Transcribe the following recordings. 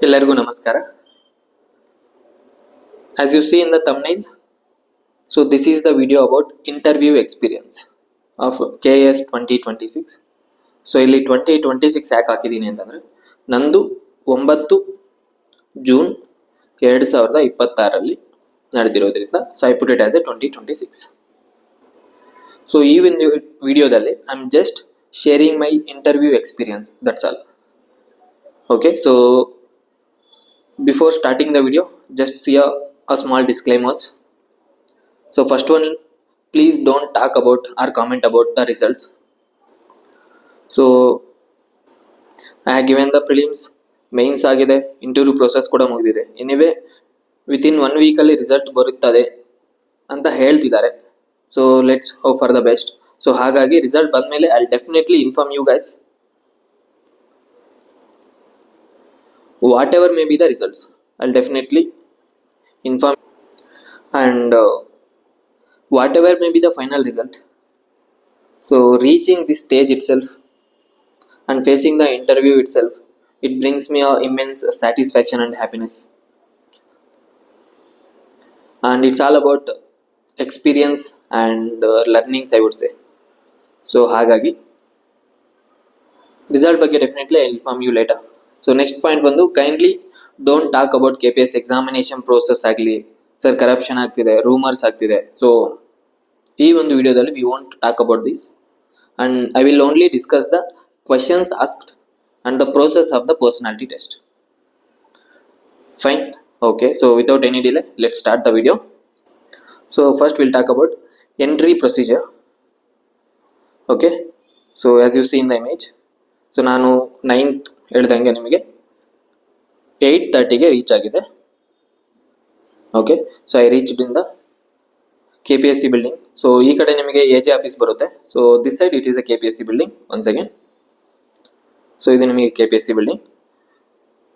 ಎಲ್ಲರಿಗೂ ನಮಸ್ಕಾರ. As you see in the thumbnail, so this is the video about interview experience of KS 2026. So ಇಲ್ಲಿ 2026 ಯಾಕೆ ಹಾಕಿದ್ದೀನಿ ಅಂತಂದರೆ, ನಂದು 9 ಜೂನ್ 2026 ನಡೆದಿರೋದ್ರಿಂದ so I put it as a 2026. So ಈ ಒಂದು ವಿಡಿಯೋದಲ್ಲಿ I am just sharing my interview experience, that's all. Okay, so before starting the video, just see a small disclaimers. So first one, please don't talk about or comment about the results. So I have given the prelims, mains agide, interview process kuda mugidide. Anyway, within 1 week alli result baruttade anta ಹೇಳ್ತಿದ್ದಾರೆ. So let's hope for the best. So ಹಾಗಾಗಿ result ಬಂದ್ಮೇಲೆ I'll definitely inform you guys. Whatever may be the results, I'll definitely inform, and whatever may be the final result, so reaching this stage itself and facing the interview itself, it brings me a immense satisfaction and happiness, and it's all about experience and learnings, I would say. So hagagi result ಬಗ್ಗೆ definitely I'll inform you later. So next point ಬಂದು, kindly don't talk about KPS examination process ಆಗಲಿ, sir corruption ಆಗ್ತಿದೆ, rumours ಆಗ್ತಿದೆ. So ಈ ಒಂದು ವಿಡಿಯೋದಲ್ಲಿ we want talk about this, and I will only discuss the questions asked and the process of the personality test. Fine, okay. So without any delay let start the video. So first will talk about entry procedure. Okay, so as you see in the image, so ನಾನು 9th ಹೇಳ್ದಂಗೆ ನಿಮಗೆ 8:30ಗೆ reach ಆಗಿದೆ. Okay, so I reached in the KPSC building. So ಈ ಕಡೆ ನಿಮಗೆ AJ office ಬರುತ್ತೆ. So this side it is a KPSC building. Once again, so ಇದು ನಿಮಗೆ KPSC ಬಿಲ್ಡಿಂಗ್.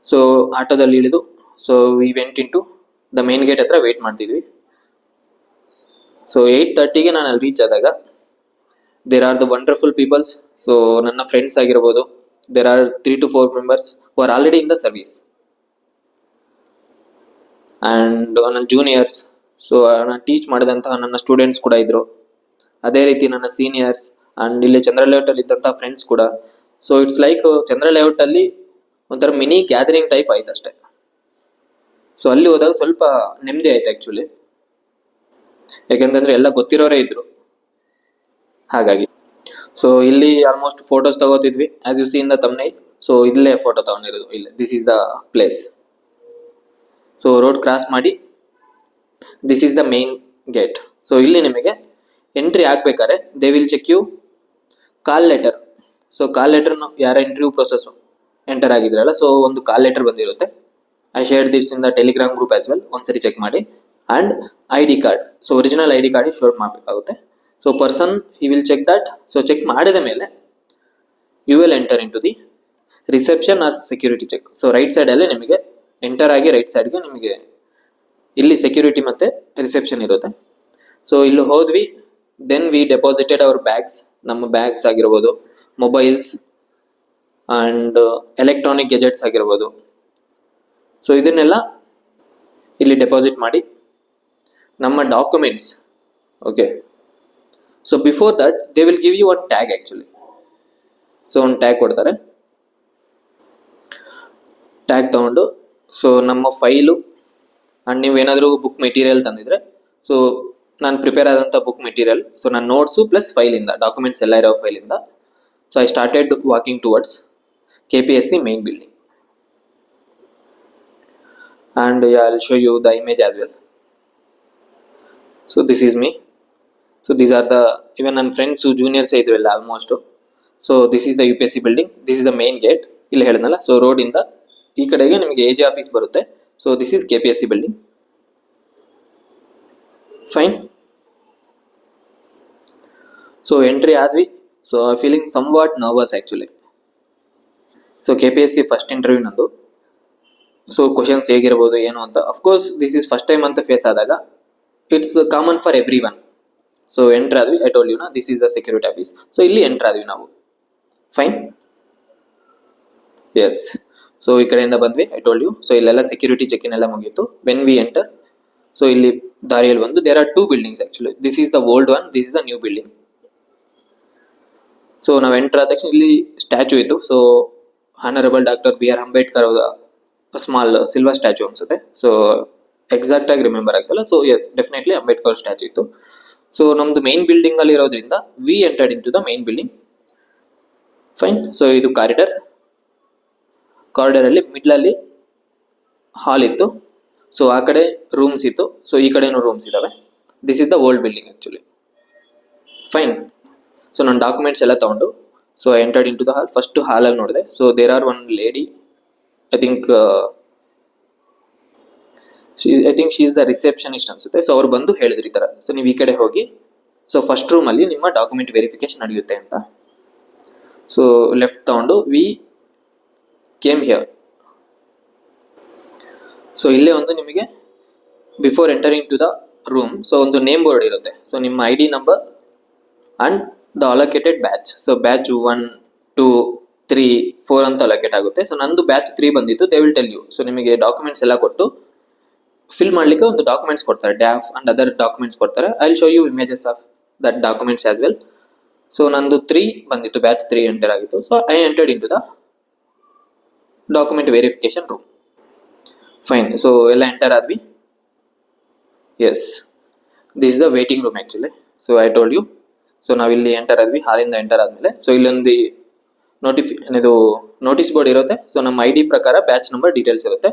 ಸೊ ಆಟೋದಲ್ಲಿ ಇಳಿದು, so we went into the main gate ಹತ್ರ wait ಮಾಡ್ತಿದ್ವಿ. ಸೊ 8:30ಗೆ ನಾನು ಅಲ್ಲಿ ರೀಚ್ ಆದಾಗ, there are the wonderful peoples. So ನನ್ನ ಫ್ರೆಂಡ್ಸ್ ಆಗಿರ್ಬೋದು, there are 3 to 4 members who are already in the service, and ನನ್ನ ಜೂನಿಯರ್ಸ್, ಸೊ ನಾನು ಟೀಚ್ ಮಾಡಿದಂತಹ ನನ್ನ ಸ್ಟೂಡೆಂಟ್ಸ್ ಕೂಡ ಇದ್ದರು. ಅದೇ ರೀತಿ ನನ್ನ ಸೀನಿಯರ್ಸ್ ಆ್ಯಂಡ್ ಇಲ್ಲಿ ಚಂದ್ರ ಲೇಔಟಲ್ಲಿ ಇದ್ದಂಥ ಫ್ರೆಂಡ್ಸ್ ಕೂಡ. ಸೊ ಇಟ್ಸ್ ಲೈಕ್ ಚಂದ್ರ ಲೇಔಟಲ್ಲಿ ಒಂಥರ ಮಿನಿ ಗ್ಯಾದರಿಂಗ್ ಟೈಪ್ ಆಯ್ತು ಅಷ್ಟೆ. ಸೊ ಅಲ್ಲಿ ಹೋದಾಗ ಸ್ವಲ್ಪ ನೆಮ್ಮದಿ ಆಯ್ತು ಆ್ಯಕ್ಚುಲಿ, ಯಾಕೆಂತಂದರೆ ಎಲ್ಲ ಗೊತ್ತಿರೋರೇ ಇದ್ದರು. ಹಾಗಾಗಿ ಸೊ ಇಲ್ಲಿ ಆಲ್ಮೋಸ್ಟ್ ಫೋಟೋಸ್ ತಗೋತಿದ್ವಿ, as you see in the thumbnail. So ಇಲ್ಲೇ ಫೋಟೋ ತಗೊಂಡಿರೋದು, ಇಲ್ಲೇ this is the place. So road cross ಮಾಡಿ, this is the main gate. So ಇಲ್ಲಿ ನಿಮಗೆ ಎಂಟ್ರಿ ಆಗ್ಬೇಕಾದ್ರೆ they will check you call letter. So call ಲೆಟರ್ನು ಯಾರ ಇಂಟರ್ವ್ಯೂ ಪ್ರೊಸೆಸ್ ಎಂಟರ್ ಆಗಿದ್ರಲ್ಲ, ಸೊ ಒಂದು ಕಾಲ್ ಲೆಟರ್ ಬಂದಿರುತ್ತೆ. I share this in the Telegram group as well, ಒಂದ್ಸರಿ ಚೆಕ್ ಮಾಡಿ. And ID card, so original ID card show ಮಾಡಬೇಕಾಗುತ್ತೆ. So person he will check that. So check ಮಾಡಿದ ಮೇಲೆ you will enter into the reception or security check. So right ಸೈಡಲ್ಲೇ ನಿಮಗೆ enter ಆಗಿ right ಸೈಡ್ಗೆ ನಿಮಗೆ ಇಲ್ಲಿ ಸೆಕ್ಯೂರಿಟಿ ಮತ್ತು ರಿಸೆಪ್ಷನ್ ಇರುತ್ತೆ. ಸೊ ಇಲ್ಲಿ ಹೋದ್ವಿ, then we deposited our bags, ನಮ್ಮ ಬ್ಯಾಗ್ಸ್ ಆಗಿರ್ಬೋದು, ಮೊಬೈಲ್ಸ್ ಆ್ಯಂಡ್ ಎಲೆಕ್ಟ್ರಾನಿಕ್ ಗೆಜೆಟ್ಸ್ ಆಗಿರ್ಬೋದು. ಸೊ ಇದನ್ನೆಲ್ಲ ಇಲ್ಲಿ ಡೆಪಾಸಿಟ್ ಮಾಡಿ ನಮ್ಮ documents. Okay, so before that they will give you one tag actually. So ಒಂದು ಟ್ಯಾಗ್ ಕೊಡ್ತಾರೆ. ಟ್ಯಾಗ್ ತೊಗೊಂಡು, ಸೊ ನಮ್ಮ ಫೈಲು ಆ್ಯಂಡ್ ನೀವೇನಾದರೂ ಬುಕ್ ಮೆಟೀರಿಯಲ್ ತಂದಿದ್ರೆ, ಸೊ ನಾನು ಪ್ರಿಪೇರ್ ಆದಂಥ ಬುಕ್ ಮೆಟೀರಿಯಲ್, ಸೊ ನನ್ನ ನೋಟ್ಸು ಪ್ಲಸ್ ಫೈಲಿಂದ ಡಾಕ್ಯುಮೆಂಟ್ಸ್ ಎಲ್ಲ ಇರೋ ಫೈಲಿಂದ. So I started walking towards KPSC main building, and I will show you the image as well. So this is me. So these are the ಇವನ್ ನನ್ನ friends ಜೂನಿಯರ್ಸೇ ಇದ್ರಲ್ಲ almost. So this is the UPSC building, this is the main gate. ಇಲ್ಲಿ ಹೇಳಿದ್ನಲ್ಲ, so ರೋಡಿಂದ ಈ ಕಡೆಗೆ ನಿಮಗೆ AJ ಆಫೀಸ್ ಬರುತ್ತೆ. So this is KPSC building. Fine. So entry ಆದ್ವಿ. So I feeling somewhat nervous actually. So KPSC first interview ನಂದು. So questions ಹೇಗಿರ್ಬೋದು ಏನು ಅಂತ, of course this is first time ಅಂತ ಫೇಸ್ ಆದಾಗ it's common for everyone. So enter ಆದ್ವಿ, I told you ನಾ, this is the security office. So ಇಲ್ಲಿ enter ಆದ್ವಿ ನಾವು. Fine, yes. ಸೊ ಈ ಕಡೆಯಿಂದ ಬಂದ್ವಿ, ಐ ಟೋಲ್ಡ್ ಯು. ಸೊ ಇಲ್ಲೆಲ್ಲ ಸೆಕ್ಯೂರಿಟಿ ಚೆಕ್ ಇನ್ ಎಲ್ಲ ಮುಗೀತು. ವೆನ್ ವಿ ಎಂಟರ್, ಸೊ ಇಲ್ಲಿ ದಾರಿಯಲ್ಲಿ ಬಂದು there are 2 buildings actually. This is the old one, this is the new building. So ನಾವು ಎಂಟರ್ ಆದ ತಕ್ಷಣ ಇಲ್ಲಿ ಸ್ಟ್ಯಾಚು ಇತ್ತು. So honourable doctor B R Ambedkar ಅವರ ಸ್ಮಾಲ್ ಸಿಲ್ವರ್ ಸ್ಟ್ಯಾಚು ಅನ್ಸುತ್ತೆ. ಸೊ ಎಕ್ಸಾಕ್ಟ್ ಆಗಿ ರಿಮೆಂಬರ್ ಆಗ್ತಲ್ಲ. So yes, definitely Ambedkar statue ಇತ್ತು. ಸೊ ನಮ್ದು ಮೈನ್ ಬಿಲ್ಡಿಂಗ್ ಅಲ್ಲಿ ಇರೋದ್ರಿಂದ we entered into the main building. Fine. So ಇದು ಕಾರಿಡಾರ್ ಅಲ್ಲಿ ಮಿಡ್ಲ್ ಅಲ್ಲಿ ಹಾಲ್ ಇತ್ತು. ಸೊ ಆ ಕಡೆ ರೂಮ್ಸ್ ಇತ್ತು. ಸೊ ಈ ಕಡೆನೂ ರೂಮ್ಸ್ ಇದಾವೆ. This is the old building actually. Fine. So ನನ್ನ ಡಾಕ್ಯುಮೆಂಟ್ಸ್ ಎಲ್ಲ ತಗೊಂಡು so I entered into the hall. First ಹಾಲಲ್ಲಿ ನೋಡಿದೆ. So there are one lady, I think she is the receptionist ಅನ್ಸುತ್ತೆ. ಸೊ ಅವ್ರು ಬಂದು ಹೇಳಿದ್ರು ಈ ಥರ, ಸೊ ನೀವು ಈ ಕಡೆ ಹೋಗಿ, ಸೊ ಫಸ್ಟ್ ರೂಮಲ್ಲಿ ನಿಮ್ಮ ಡಾಕ್ಯುಮೆಂಟ್ ವೆರಿಫಿಕೇಶನ್ ನಡೆಯುತ್ತೆ ಅಂತ. ಸೊ ಲೆಫ್ಟ್ ತಗೊಂಡು ವಿ ಕೇಮ್ ಹಿಯರ್. ಸೊ ಇಲ್ಲೇ ಒಂದು ನಿಮಗೆ before entering to the room, so ಒಂದು ನೇಮ್ ಬೋರ್ಡ್ ಇರುತ್ತೆ. ಸೊ ನಿಮ್ಮ ID number and the allocated batch. So batch 1, 2, 3, 4 ಅಂತ ಅಲೋಕೇಟ್ ಆಗುತ್ತೆ. ಸೊ ನಂದು ಬ್ಯಾಚ್ 3 ಬಂದಿತ್ತು. They will tell you. So ನಿಮಗೆ ಡಾಕ್ಯುಮೆಂಟ್ಸ್ ಎಲ್ಲ ಕೊಟ್ಟು ಫಿಲ್ ಮಾಡಲಿಕ್ಕೆ ಒಂದು ಡಾಕ್ಯುಮೆಂಟ್ಸ್ ಕೊಡ್ತಾರೆ, ಡ್ಯಾಫ್ ಆ್ಯಂಡ್ ಅದರ್ ಡಾಕ್ಯುಮೆಂಟ್ಸ್ ಕೊಡ್ತಾರೆ. I will show you images of that documents as well. So ನಂದು 3 ಬಂದಿತ್ತು, ಬ್ಯಾಚ್ 3 ಎಂಟರ್ ಆಗಿತ್ತು. So I entered into the document verification room. Fine. So ಎಲ್ಲ ಎಂಟರ್ ಆದ್ವಿ. Yes, this is the waiting room actually. So I told you. So ನಾವಿಲ್ಲಿ enter ಆದ್ವಿ. ಹಾಲಿಂದ enter ಆದಮೇಲೆ so ಇಲ್ಲೊಂದು ಇದು ನೋಟಿಸ್ ಬೋರ್ಡ್ ಇರುತ್ತೆ. ಸೊ ನಮ್ಮ ID ಪ್ರಕಾರ ಬ್ಯಾಚ್ ನಂಬರ್ ಡೀಟೇಲ್ಸ್ ಇರುತ್ತೆ.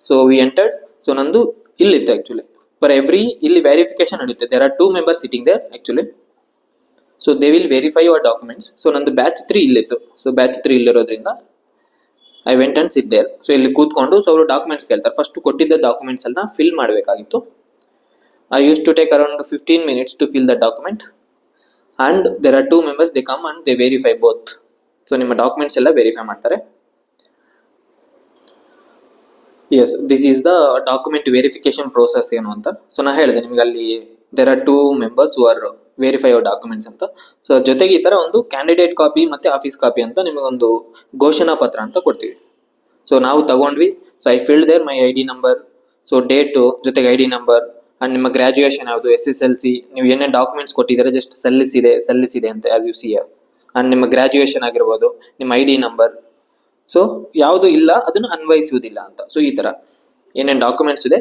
So we entered. ಸೊ ನಂದು ಇಲ್ಲಿತ್ತು ಆ್ಯಕ್ಚುಲಿ. ಫಾರ್ ಎವ್ರಿ ಇಲ್ಲಿ ವೆರಿಫಿಕೇಶನ್ ನಡೆಯುತ್ತೆ. There are 2 members sitting there actually. So they will verify your documents. So ನಂದು ಬ್ಯಾಚ್ 3 ಇಲ್ಲಿತ್ತು. ಸೊ ಬ್ಯಾಚ್ 3 ಇಲ್ಲಿರೋದ್ರಿಂದ I went and sit there. So ಇಲ್ಲಿ ಕೂತ್ಕೊಂಡು ಸೊ ಅವರು ಡಾಕ್ಯುಮೆಂಟ್ಸ್ ಕೇಳ್ತಾರೆ. ಫಸ್ಟ್ ಕೊಟ್ಟಿದ್ದ ಡಾಕ್ಯುಮೆಂಟ್ಸ್ ಎಲ್ಲ ಫಿಲ್ ಮಾಡಬೇಕಾಗಿತ್ತು. I use to take around 15 minutes to fill the document. And there are 2 members, they come and they verify both. So ನಿಮ್ಮ documents ಎಲ್ಲ verify ಮಾಡ್ತಾರೆ. Yes, this is the document verification process ಏನು ಅಂತ. So ನಾ ಹೇಳಿದೆ ನಿಮ್ಗೆ ಅಲ್ಲಿ there are 2 members who are verify your documents ಅಂತ. ಸೊ ಜೊತೆಗೆ ಈ ಥರ ಒಂದು ಕ್ಯಾಂಡಿಡೇಟ್ ಕಾಪಿ ಮತ್ತು ಆಫೀಸ್ ಕಾಪಿ ಅಂತ ನಿಮಗೊಂದು ಘೋಷಣಾ ಪತ್ರ ಅಂತ ಕೊಡ್ತೀವಿ. ಸೊ ನಾವು ತಗೊಂಡ್ವಿ. So I filled there my ID number, so date ಜೊತೆಗೆ ID ನಂಬರ್ ಆ್ಯಂಡ್ ನಿಮ್ಮ ಗ್ರ್ಯಾಜುಯೇಷನ್ ಯಾವುದು, SSLC, ನೀವು ಏನೇನು ಡಾಕ್ಯುಮೆಂಟ್ಸ್ ಕೊಟ್ಟಿದ್ದಾರೆ ಜಸ್ಟ್ ಸಲ್ಲಿಸಿದೆ ಅಂತ ಆಸ್ ಯು ಸಿ. ಆ್ಯಂಡ್ ನಿಮ್ಮ ಗ್ರ್ಯಾಜುಯೇಷನ್ ಆಗಿರ್ಬೋದು, ನಿಮ್ಮ ID ನಂಬರ್. ಸೊ ಯಾವುದು ಇಲ್ಲ ಅದನ್ನು ಅನ್ವಯಿಸುವುದಿಲ್ಲ ಅಂತ. ಸೊ ಈ ಥರ ಏನೇನು ಡಾಕ್ಯುಮೆಂಟ್ಸ್ ಇದೆ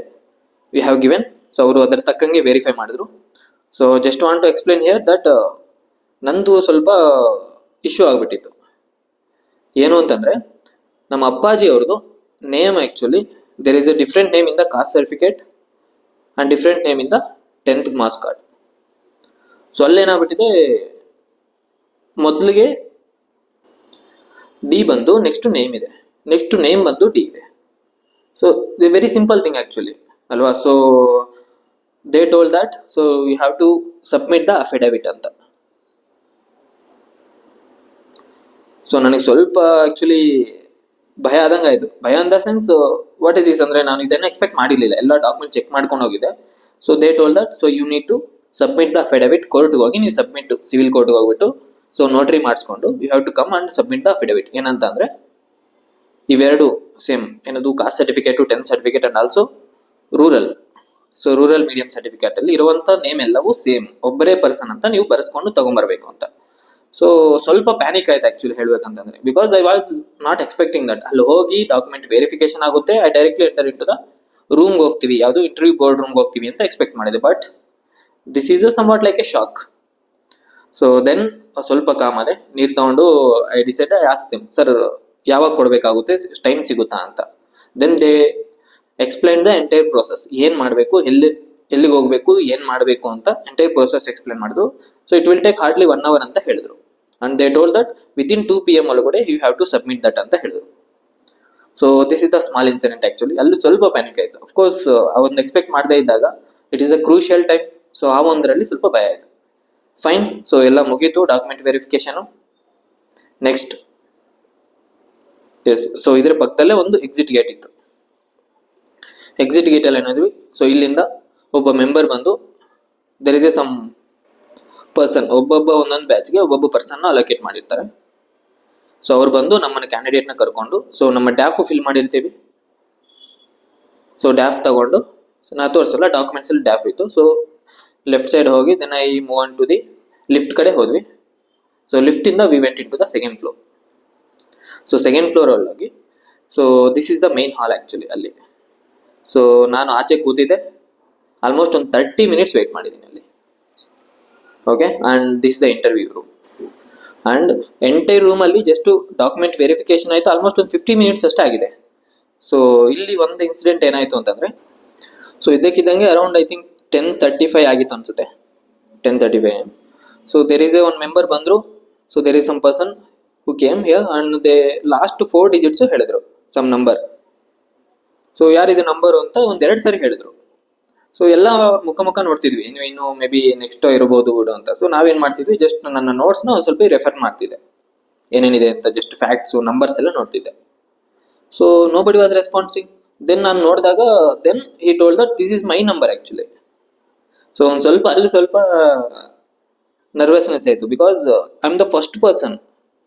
ವಿ ಹ್ಯಾವ್ ಗಿವೆನ್. ಸೊ ಅವರು ಅದರ ತಕ್ಕಂಗೆ ವೆರಿಫೈ ಮಾಡಿದ್ರು. So just want to explain here that ನಂದು ಸ್ವಲ್ಪ ಇಶ್ಯೂ ಆಗಿಬಿಟ್ಟಿತ್ತು. ಏನು ಅಂತಂದರೆ ನಮ್ಮ ಅಪ್ಪಾಜಿ ಅವ್ರದ್ದು name actually there is a different name in the caste certificate and different name in the 10th marks card. So ಅಲ್ಲೇನಾಗ್ಬಿಟ್ಟಿದೆ, ಮೊದಲಿಗೆ ಡಿ ಬಂದು ನೆಕ್ಸ್ಟ್ ನೇಮ್ ಇದೆ, ನೆಕ್ಸ್ಟ್ ನೇಮ್ ಬಂದು ಡಿ ಇದೆ. So very simple thing actually ಅಲ್ವಾ. So they told that so you have to submit the affidavit ಅಂತ. So ನನಗೆ ಸ್ವಲ್ಪ ಆ್ಯಕ್ಚುಲಿ ಭಯ ಆದಂಗೆ ಆಯಿತು. ಭಯ in the sense what is this ಅಂದರೆ ನಾನು ಇದನ್ನು ಎಕ್ಸ್ಪೆಕ್ಟ್ ಮಾಡಿರಲಿಲ್ಲ. ಎಲ್ಲ ಡಾಕ್ಯುಮೆಂಟ್ ಚೆಕ್ ಮಾಡ್ಕೊಂಡು ಹೋಗಿದೆ. So they told that so you need to submit the affidavit. ಕೋರ್ಟ್ಗೆ ಹೋಗಿ ನೀವು ಸಬ್ಮಿಟ್, ಸಿವಿಲ್ ಕೋರ್ಟ್ಗೆ ಹೋಗ್ಬಿಟ್ಟು ಸೊ ನೋಟ್ರಿ ಮಾಡಿಸ್ಕೊಂಡು you have to come and submit the affidavit. ಏನಂತ ಅಂದರೆ ಇವೆರಡು ಸೇಮ್, ಏನದು caste certificate, 10th certificate and also rural. So rural medium ಸರ್ಟಿಫಿಕೇಟಲ್ಲಿ ಇರುವಂಥ ನೇಮ್ ಎಲ್ಲವೂ ಸೇಮ್, ಒಬ್ಬರೇ ಪರ್ಸನ್ ಅಂತ ನೀವು ಬರೆಸ್ಕೊಂಡು ತೊಗೊಂಬರ್ಬೇಕು ಅಂತ. ಸೊ ಸ್ವಲ್ಪ ಪ್ಯಾನಿಕ್ ಆಯ್ತು ಆ್ಯಕ್ಚುಲಿ ಹೇಳ್ಬೇಕಂತಂದರೆ, because I was not expecting that. ಅಲ್ಲಿ ಹೋಗಿ ಡಾಕ್ಯುಮೆಂಟ್ ವೆರಿಫಿಕೇಶನ್ ಆಗುತ್ತೆ, I directly enter into the ರೂಮ್ಗೆ ಹೋಗ್ತೀವಿ, ಯಾವುದು ಇಂಟರ್ವ್ಯೂ ಬೋರ್ಡ್ ರೂಮ್ಗೆ ಹೋಗ್ತೀವಿ ಅಂತ ಎಕ್ಸ್ಪೆಕ್ಟ್ ಮಾಡಿದೆ. But this is a somewhat like a shock. So then ಸ್ವಲ್ಪ ಕಾಮ್ ಆದೆ, ನೀರು ತಗೊಂಡು I decide I ask them, sir ಯಾವಾಗ ಕೊಡಬೇಕಾಗುತ್ತೆ, ಟೈಮ್ ಸಿಗುತ್ತಾ ಅಂತ. Then they explain the entire process, ಏನು ಮಾಡಬೇಕು, ಎಲ್ಲಿಗೆ ಹೋಗಬೇಕು, ಏನು ಮಾಡಬೇಕು ಅಂತ ಎಂಟೈರ್ ಪ್ರೋಸೆಸ್ ಎಕ್ಸ್ಪ್ಲೈನ್ ಮಾಡಿದ್ರು. So it will take hardly 1 hour ಅಂತ ಹೇಳಿದ್ರು. And they told that within 2 PM ಒಳಗಡೆ you have to submit that ಅಂತ ಹೇಳಿದ್ರು. So this is the small incident actually. ಅಲ್ಲಿ ಸ್ವಲ್ಪ ಪ್ಯಾನಿಕ್ ಆಯಿತು. ಅಫ್ಕೋರ್ಸ್ ಆ ಒಂದು ಎಕ್ಸ್ಪೆಕ್ಟ್ ಮಾಡದೇ ಇದ್ದಾಗ it is a crucial time. So ಆ ಒಂದರಲ್ಲಿ ಸ್ವಲ್ಪ ಭಯ ಆಯಿತು. ಫೈನ್. ಸೊ ಎಲ್ಲ ಮುಗೀತು document verification. Next yes, so ಇದ್ರ ಪಕ್ಕದಲ್ಲೇ ಒಂದು ಎಕ್ಸಿಟ್ ಗೇಟ್ ಇತ್ತು. ಎಕ್ಸಿಟ್ ಗೇಟಲ್ಲಿ ಏನಾದ್ವಿ, ಸೊ ಇಲ್ಲಿಂದ ಒಬ್ಬ ಮೆಂಬರ್ ಬಂದು there is a some person, ಒಬ್ಬೊಬ್ಬ ಒಂದೊಂದು ಬ್ಯಾಚ್ಗೆ ಒಬ್ಬೊಬ್ಬ ಪರ್ಸನ್ನ ಅಲೋಕೇಟ್ ಮಾಡಿರ್ತಾರೆ. ಸೊ ಅವ್ರು ಬಂದು ನಮ್ಮನ್ನು ಕ್ಯಾಂಡಿಡೇಟ್ನ ಕರ್ಕೊಂಡು, ಸೊ ನಮ್ಮ ಡ್ಯಾಫು ಫಿಲ್ ಮಾಡಿರ್ತೀವಿ. ಸೊ ಡ್ಯಾಫ್ ತಗೊಂಡು, ಸೊ ನಾ ತೋರಿಸಲ್ಲ, ಡಾಕ್ಯುಮೆಂಟ್ಸಲ್ಲಿ ಡ್ಯಾಫ್ ಇತ್ತು. ಸೊ ಲೆಫ್ಟ್ ಸೈಡ್ ಹೋಗಿ then I move on to the lift ಕಡೆ ಹೋದ್ವಿ. ಸೊ ಲಿಫ್ಟಿಂದ we went into the second floor. So second floor ಹೋಗಿ, so this is the main hall actually ಅಲ್ಲಿ. ಸೊ ನಾನು ಆಚೆ ಕೂತಿದ್ದೆ, ಆಲ್ಮೋಸ್ಟ್ ಒಂದು 30 minutes ವೆಯ್ಟ್ ಮಾಡಿದ್ದೀನಿ ಅಲ್ಲಿ. Okay, and this the interview room. And entire ರೂಮಲ್ಲಿ ಜಸ್ಟ್ ಡಾಕ್ಯುಮೆಂಟ್ ವೆರಿಫಿಕೇಶನ್ ಆಯಿತು, ಆಲ್ಮೋಸ್ಟ್ ಒಂದು 50 minutes ಅಷ್ಟೇ ಆಗಿದೆ. ಸೊ ಇಲ್ಲಿ ಒಂದು ಇನ್ಸಿಡೆಂಟ್ ಏನಾಯಿತು ಅಂತಂದರೆ, ಸೊ ಇದ್ದಕ್ಕಿದ್ದಂಗೆ ಅರೌಂಡ್ ಐ ಥಿಂಕ್ 10:35 ಆಗಿತ್ತು ಅನಿಸುತ್ತೆ, 10:35 AM. So there is one member ಬಂದರು. So there is some person who came here and they last 4 digits ಹೇಳಿದ್ರು, ಸಮ್ ನಂಬರ್. ಸೊ ಯಾರಿದು ನಂಬರು ಅಂತ ಒಂದು 2 ಸರಿ ಹೇಳಿದ್ರು. ಸೊ ಎಲ್ಲ ಮುಖ ನೋಡ್ತಿದ್ವಿ, ಇನ್ನು ಮೇ ಬಿ ನೆಕ್ಸ್ಟ್ ಇರ್ಬೋದು ಬಿಡು ಅಂತ. ಸೊ ನಾವೇನು ಮಾಡ್ತಿದ್ವಿ, ಜಸ್ಟ್ ನನ್ನ ನೋಟ್ಸ್ನ ಒಂದು ಸ್ವಲ್ಪ ರೆಫರ್ ಮಾಡ್ತಿದ್ದೆ, ಏನೇನಿದೆ ಅಂತ ಜಸ್ಟ್ ಫ್ಯಾಕ್ಟ್ಸು ನಂಬರ್ಸ್ ಎಲ್ಲ ನೋಡ್ತಿದ್ದೆ. So nobody was responding. Then ನಾನು ನೋಡಿದಾಗ then he told that this is my number actually. So ಒಂದು ಸ್ವಲ್ಪ ಅಲ್ಲಿ ಸ್ವಲ್ಪ ನರ್ವಸ್ನೆಸ್ ಆಯಿತು, because I am the first person.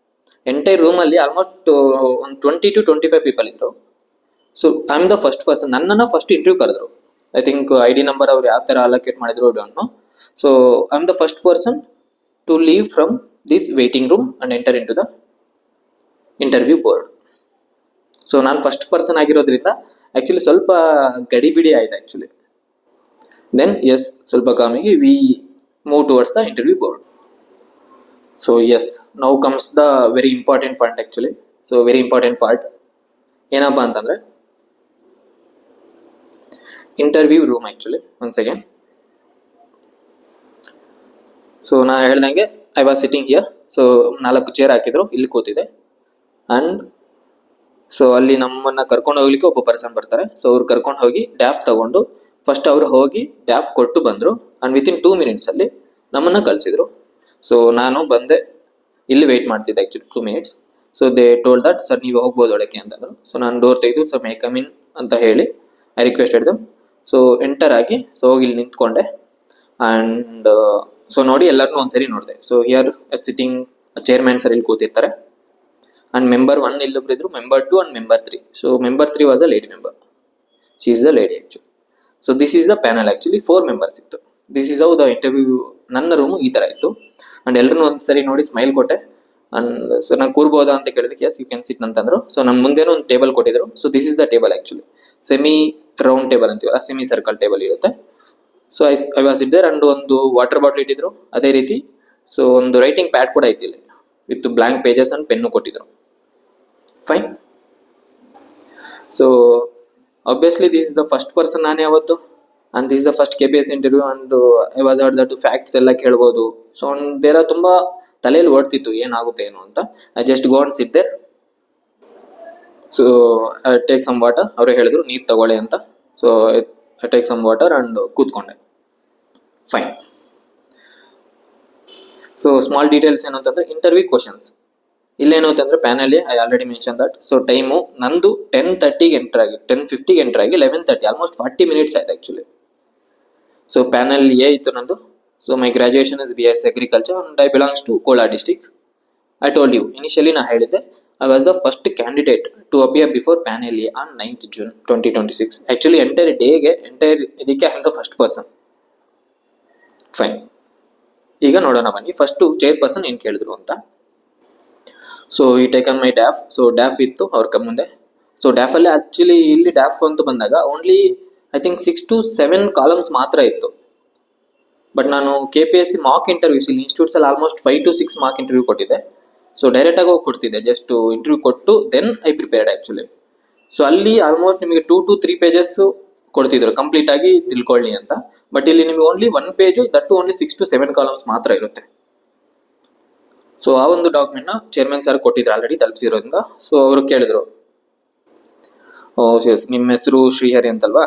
Entire ರೂಮಲ್ಲಿ ಆಲ್ಮೋಸ್ಟ್ ಒಂದು 20 to 25 people ಇದ್ದರು. So I am the first person. ನನ್ನನ್ನು ಫಸ್ಟ್ ಇಂಟರ್ವ್ಯೂ ಕರೆದ್ರು. ಐ ಥಿಂಕ್ ID ನಂಬರ್ ಅವ್ರು ಯಾವ ಥರ ಅಲೋಕೇಟ್ ಮಾಡಿದ್ರು don't know. So I am the first person to leave from this waiting room and enter into the interview board. So ನಾನು first person ಆಗಿರೋದ್ರಿಂದ actually ಸ್ವಲ್ಪ ಗಡಿಬಿಡಿ ಆಯಿತು ಆ್ಯಕ್ಚುಲಿ. ದೆನ್ ಎಸ್, ಸ್ವಲ್ಪ ಕಾಮಿಗೆ we move towards the interview board. So yes, now comes the very important point actually. So very important part ಏನಪ್ಪ ಅಂತಂದರೆ interview room actually. Once again, so ನಾ ಹೇಳ್ದಂಗೆ I was sitting here. So 4 chair ಹಾಕಿದ್ರು, ಇಲ್ಲಿ ಕೂತಿದೆ. And so ಅಲ್ಲಿ ನಮ್ಮನ್ನು ಕರ್ಕೊಂಡು ಹೋಗ್ಲಿಕ್ಕೆ ಒಬ್ಬ ಪರ್ಸನ್ ಬರ್ತಾರೆ. ಸೊ ಅವ್ರು ಕರ್ಕೊಂಡು ಹೋಗಿ ಡ್ಯಾಫ್ ತಗೊಂಡು ಫಸ್ಟ್ ಅವರು ಹೋಗಿ ಡ್ಯಾಫ್ ಕೊಟ್ಟು ಬಂದರು. ಆ್ಯಂಡ್ ವಿತಿನ್ 2 minutes ನಮ್ಮನ್ನು ಕಳಿಸಿದ್ರು. ಸೊ ನಾನು ಬಂದೆ, ಇಲ್ಲಿ ವೆಯ್ಟ್ ಮಾಡ್ತಿದ್ದೆ actually 2 minutes. So they told that sir ನೀವು ಹೋಗ್ಬೋದು ಒಳಕ್ಕೆ ಅಂತಂದರು. ಸೊ ನಾನು ಡೋರ್ ತೆಗೆದು ಸರ್ ಮೇ ಕಮ್ ಇನ್ ಅಂತ ಹೇಳಿ I requested them. So enter ಆಗಿ ಸೊ ಹೋಗಿ ಇಲ್ಲಿ ನಿಂತ್ಕೊಂಡೆ. ಆ್ಯಂಡ್ ಸೊ ನೋಡಿ ಎಲ್ಲರನ್ನೂ ಒಂದ್ಸರಿ ನೋಡಿದೆ. So here sitting chairman sir ಇಲ್ಲಿ ಕೂತಿರ್ತಾರೆ. ಆ್ಯಂಡ್ ಮೆಂಬರ್ 1 ಇಲ್ಲೊಬ್ಬರಿದ್ರು, member 2 and member 3. So member 3 was a lady member. She is the lady actually. So this is the panel actually. 4 members ಇತ್ತು. This is how the interview. ನನ್ನ room ಈ ಥರ ಇತ್ತು. And ಎಲ್ಲರೂ ಒಂದ್ಸರಿ ನೋಡಿ ಸ್ಮೈಲ್ ಕೊಟ್ಟೆ. ಆ್ಯಂಡ್ ಸೊ ನಾನು ಕೂರ್ಬೋದಾ ಅಂತ ಕೇಳಿದಕ್ಕೆ ಎಸ್ ಯು ಕ್ಯಾನ್ ಸಿಟ್ ಅಂತಂದರು. ಸೊ ನನ್ನ ಮುಂದೆನೂ ಒಂದು ಟೇಬಲ್ ಕೊಟ್ಟಿದ್ರು. So this is the table actually. Semi round table ಅಂತೀವಲ್ಲ, ಸೆಮಿ ಸರ್ಕಲ್ ಟೇಬಲ್ ಇರುತ್ತೆ. So I was it there. And ಒಂದು ವಾಟರ್ ಬಾಟ್ಲ್ ಇಟ್ಟಿದ್ರು ಅದೇ ರೀತಿ. ಸೊ ಒಂದು ರೈಟಿಂಗ್ ಪ್ಯಾಡ್ ಕೂಡ ಇತ್ತಿಲ್ಲ, with blank pages and pen ಕೊಟ್ಟಿದ್ರು. Fine. So obviously this is the first person ನಾನೇ ಯಾವತ್ತು. And this is the first KPS interview. And I was heard that facts ಎಲ್ಲ ಕೇಳ್ಬೋದು. ಸೊ ದೇರ ತುಂಬ ತಲೆಯಲ್ಲಿ ಓಡ್ತಿತ್ತು ಏನಾಗುತ್ತೆ ಏನು ಅಂತ. I just go and sit there. So I take some water. ಅವರೇ ಹೇಳಿದ್ರು ನೀರು ತಗೊಳ್ಳಿ ಅಂತ. So I take some water and ಕೂತ್ಕೊಂಡೆ. ಫೈನ್. ಸೊ ಸ್ಮಾಲ್ ಡೀಟೇಲ್ಸ್ ಏನು ಅಂತಂದರೆ ಇಂಟರ್ವ್ಯೂ ಕ್ವಶನ್ಸ್ ಇಲ್ಲೇನು ಅಂತಂದರೆ ಪ್ಯಾನಲ್ಲಿ I already mention that. So time ನಂದು 10:30ಗೆ ಎಂಟರ್ ಆಗಿ 10:50ಗೆ ಎಂಟರ್ ಆಗಿ 11:30 ಆಲ್ಮೋಸ್ಟ್ 40 minutes ಆಯ್ತು ಆ್ಯಕ್ಚುಲಿ. ಸೊ ಪ್ಯಾನಲ್ ಎ ಇತ್ತು ನಂದು. So my graduation is BS Agriculture and I belongs to Kolar district. I told you initially ನಾ ಹೇಳಿದ್ದೆ I was the first candidate to appear before panel a on 9th June 2026. Actually entire ಡೇಗೆ ಇದಕ್ಕೆ I am the first person. Fine. ಈಗ ನೋಡೋಣ ಬನ್ನಿ first chair person ಏನು ಕೇಳಿದ್ರು ಅಂತ. ಸೊ ಈ ಟೇಕನ್ ಮೈ ಡ್ಯಾಫ್. ಸೊ ಡ್ಯಾಫ್ ಇತ್ತು ಅವ್ರ ಮುಂದೆ. ಸೊ ಡ್ಯಾಫಲ್ಲಿ ಆ್ಯಕ್ಚುಲಿ ಇಲ್ಲಿ ಡ್ಯಾಫ್ ಅಂತ ಬಂದಾಗ only I think 6 to 7 columns ಮಾತ್ರ ಇತ್ತು. ಬಟ್ ನಾನು KPSC ಮಾಕ್ ಇಂಟರ್ವ್ಯೂಸ್ ಇಲ್ಲಿ ಇನ್ಸ್ಟಿಟ್ಯೂಟ್ಸಲ್ಲಿ ಆಲ್ಮೋಸ್ಟ್ 5 to 6 ಮಾಕ್ ಇಂಟರ್ವ್ಯೂ ಕೊಟ್ಟಿದ್ದೆ. ಸೊ ಡೈರೆಕ್ಟಾಗಿ ಹೋಗಿ ಕೊಡ್ತಿದ್ದೆ, ಜಸ್ಟ್ ಇಂಟರ್ವ್ಯೂ ಕೊಟ್ಟು then I prepared actually. So ಅಲ್ಲಿ ಆಲ್ಮೋಸ್ಟ್ ನಿಮಗೆ 2 to 3 pages ಕೊಡ್ತಿದ್ರು ಕಂಪ್ಲೀಟಾಗಿ ತಿಳ್ಕೊಳ್ಳಿ ಅಂತ. ಬಟ್ ಇಲ್ಲಿ ನಿಮಗೆ only 1 page, that only 6 to 7 columns ಮಾತ್ರ ಇರುತ್ತೆ. ಸೊ ಆ ಒಂದು ಡಾಕ್ಯುಮೆಂಟ್ನ ಚೇರ್ಮನ್ ಸರ್ ಕೊಟ್ಟಿದ್ರು ಆಲ್ರೆಡಿ ತಲುಪಿಸಿರೋದ್ರಿಂದ. ಸೊ ಅವರು ಕೇಳಿದ್ರು, ಎಸ್ ನಿಮ್ಮ ಹೆಸರು ಶ್ರೀಹರಿ ಅಂತಲ್ವಾ?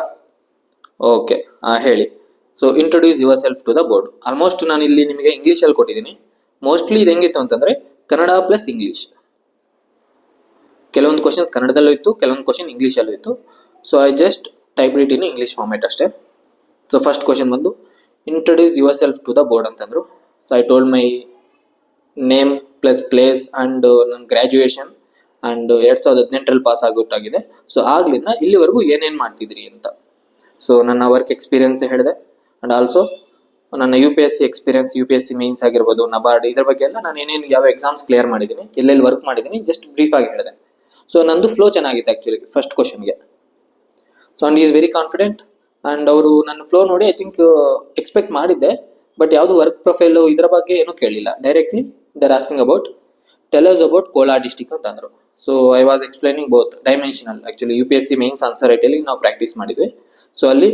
ಓಕೆ, ಹೇಳಿ. So introduce yourself to the board. Almost ನಾನು ಇಲ್ಲಿ ನಿಮಗೆ ಇಂಗ್ಲೀಷಲ್ಲಿ ಕೊಟ್ಟಿದ್ದೀನಿ. ಮೋಸ್ಟ್ಲಿ ಇದು ಹೆಂಗಿತ್ತು ಅಂತಂದರೆ ಕನ್ನಡ ಪ್ಲಸ್ ಇಂಗ್ಲೀಷ್. ಕೆಲವೊಂದು ಕ್ವಶನ್ಸ್ ಕನ್ನಡದಲ್ಲೂ ಇತ್ತು, ಕೆಲವೊಂದು ಕ್ವಶನ್ ಇಂಗ್ಲೀಷಲ್ಲೂ ಇತ್ತು. So I just type it in English format ಅಷ್ಟೇ. ಸೊ ಫಸ್ಟ್ ಕ್ವಶನ್ ಬಂದು introduce yourself to the board ಅಂತಂದರು. So I told my name plus place and ನನ್ನ ಗ್ರ್ಯಾಜುಯೇಷನ್ ಆ್ಯಂಡ್ 2018 ಪಾಸ್ ಆಗುತ್ತೆ. ಸೊ ಆಗ್ಲಿಂದ ಇಲ್ಲಿವರೆಗೂ ಏನೇನು ಮಾಡ್ತಿದ್ರಿ ಅಂತ. ಸೊ ನನ್ನ ವರ್ಕ್ ಎಕ್ಸ್ಪೀರಿಯನ್ಸ್ ಹೇಳಿದೆ ಆ್ಯಂಡ್ ಆಲ್ಸೋ ನನ್ನ UPSC ಎಕ್ಸ್ಪೀರಿಯನ್ಸ್, UPSC ಮೇನ್ಸ್ ಆಗಿರ್ಬೋದು, ನಬಾರ್ಡ್, ಇದ್ರ ಬಗ್ಗೆ ಎಲ್ಲ ನಾನು ಏನೇನು ಯಾವ ಎಕ್ಸಾಮ್ಸ್ ಕ್ಲಿಯರ್ ಮಾಡಿದ್ದೀನಿ, ಎಲ್ಲೆಲ್ಲಿ ವರ್ಕ್ ಮಾಡಿದ್ದೀನಿ, ಜಸ್ಟ್ ಬ್ರೀಫ್ ಆಗಿ ಹೇಳಿದೆ. ಸೊ ನಂದು ಫ್ಲೋ ಚೆನ್ನಾಗಿತ್ತು ಆ್ಯಕ್ಚುಲಿ ಫಸ್ಟ್ ಕ್ವಶನ್ಗೆ. So and is very confident and ಅವರು ನನ್ನ ಫ್ಲೋ ನೋಡಿ ಐ ಥಿಂಕ್ ಎಕ್ಸ್ಪೆಕ್ಟ್ ಮಾಡಿದ್ದೆ, ಬಟ್ ಯಾವುದು ವರ್ಕ್ ಪ್ರೊಫೈಲು ಇದರ ಬಗ್ಗೆ ಏನೂ ಕೇಳಿಲ್ಲ. Directly they're asking about tellers about Kolar district ಅಂತ ಅಂದರು. So I was explaining both dimensional. Actually UPSC mains answer ರೈಟಲ್ಲಿ ನಾವು ಪ್ರಾಕ್ಟೀಸ್ ಮಾಡಿದ್ವಿ. ಸೊ ಅಲ್ಲಿ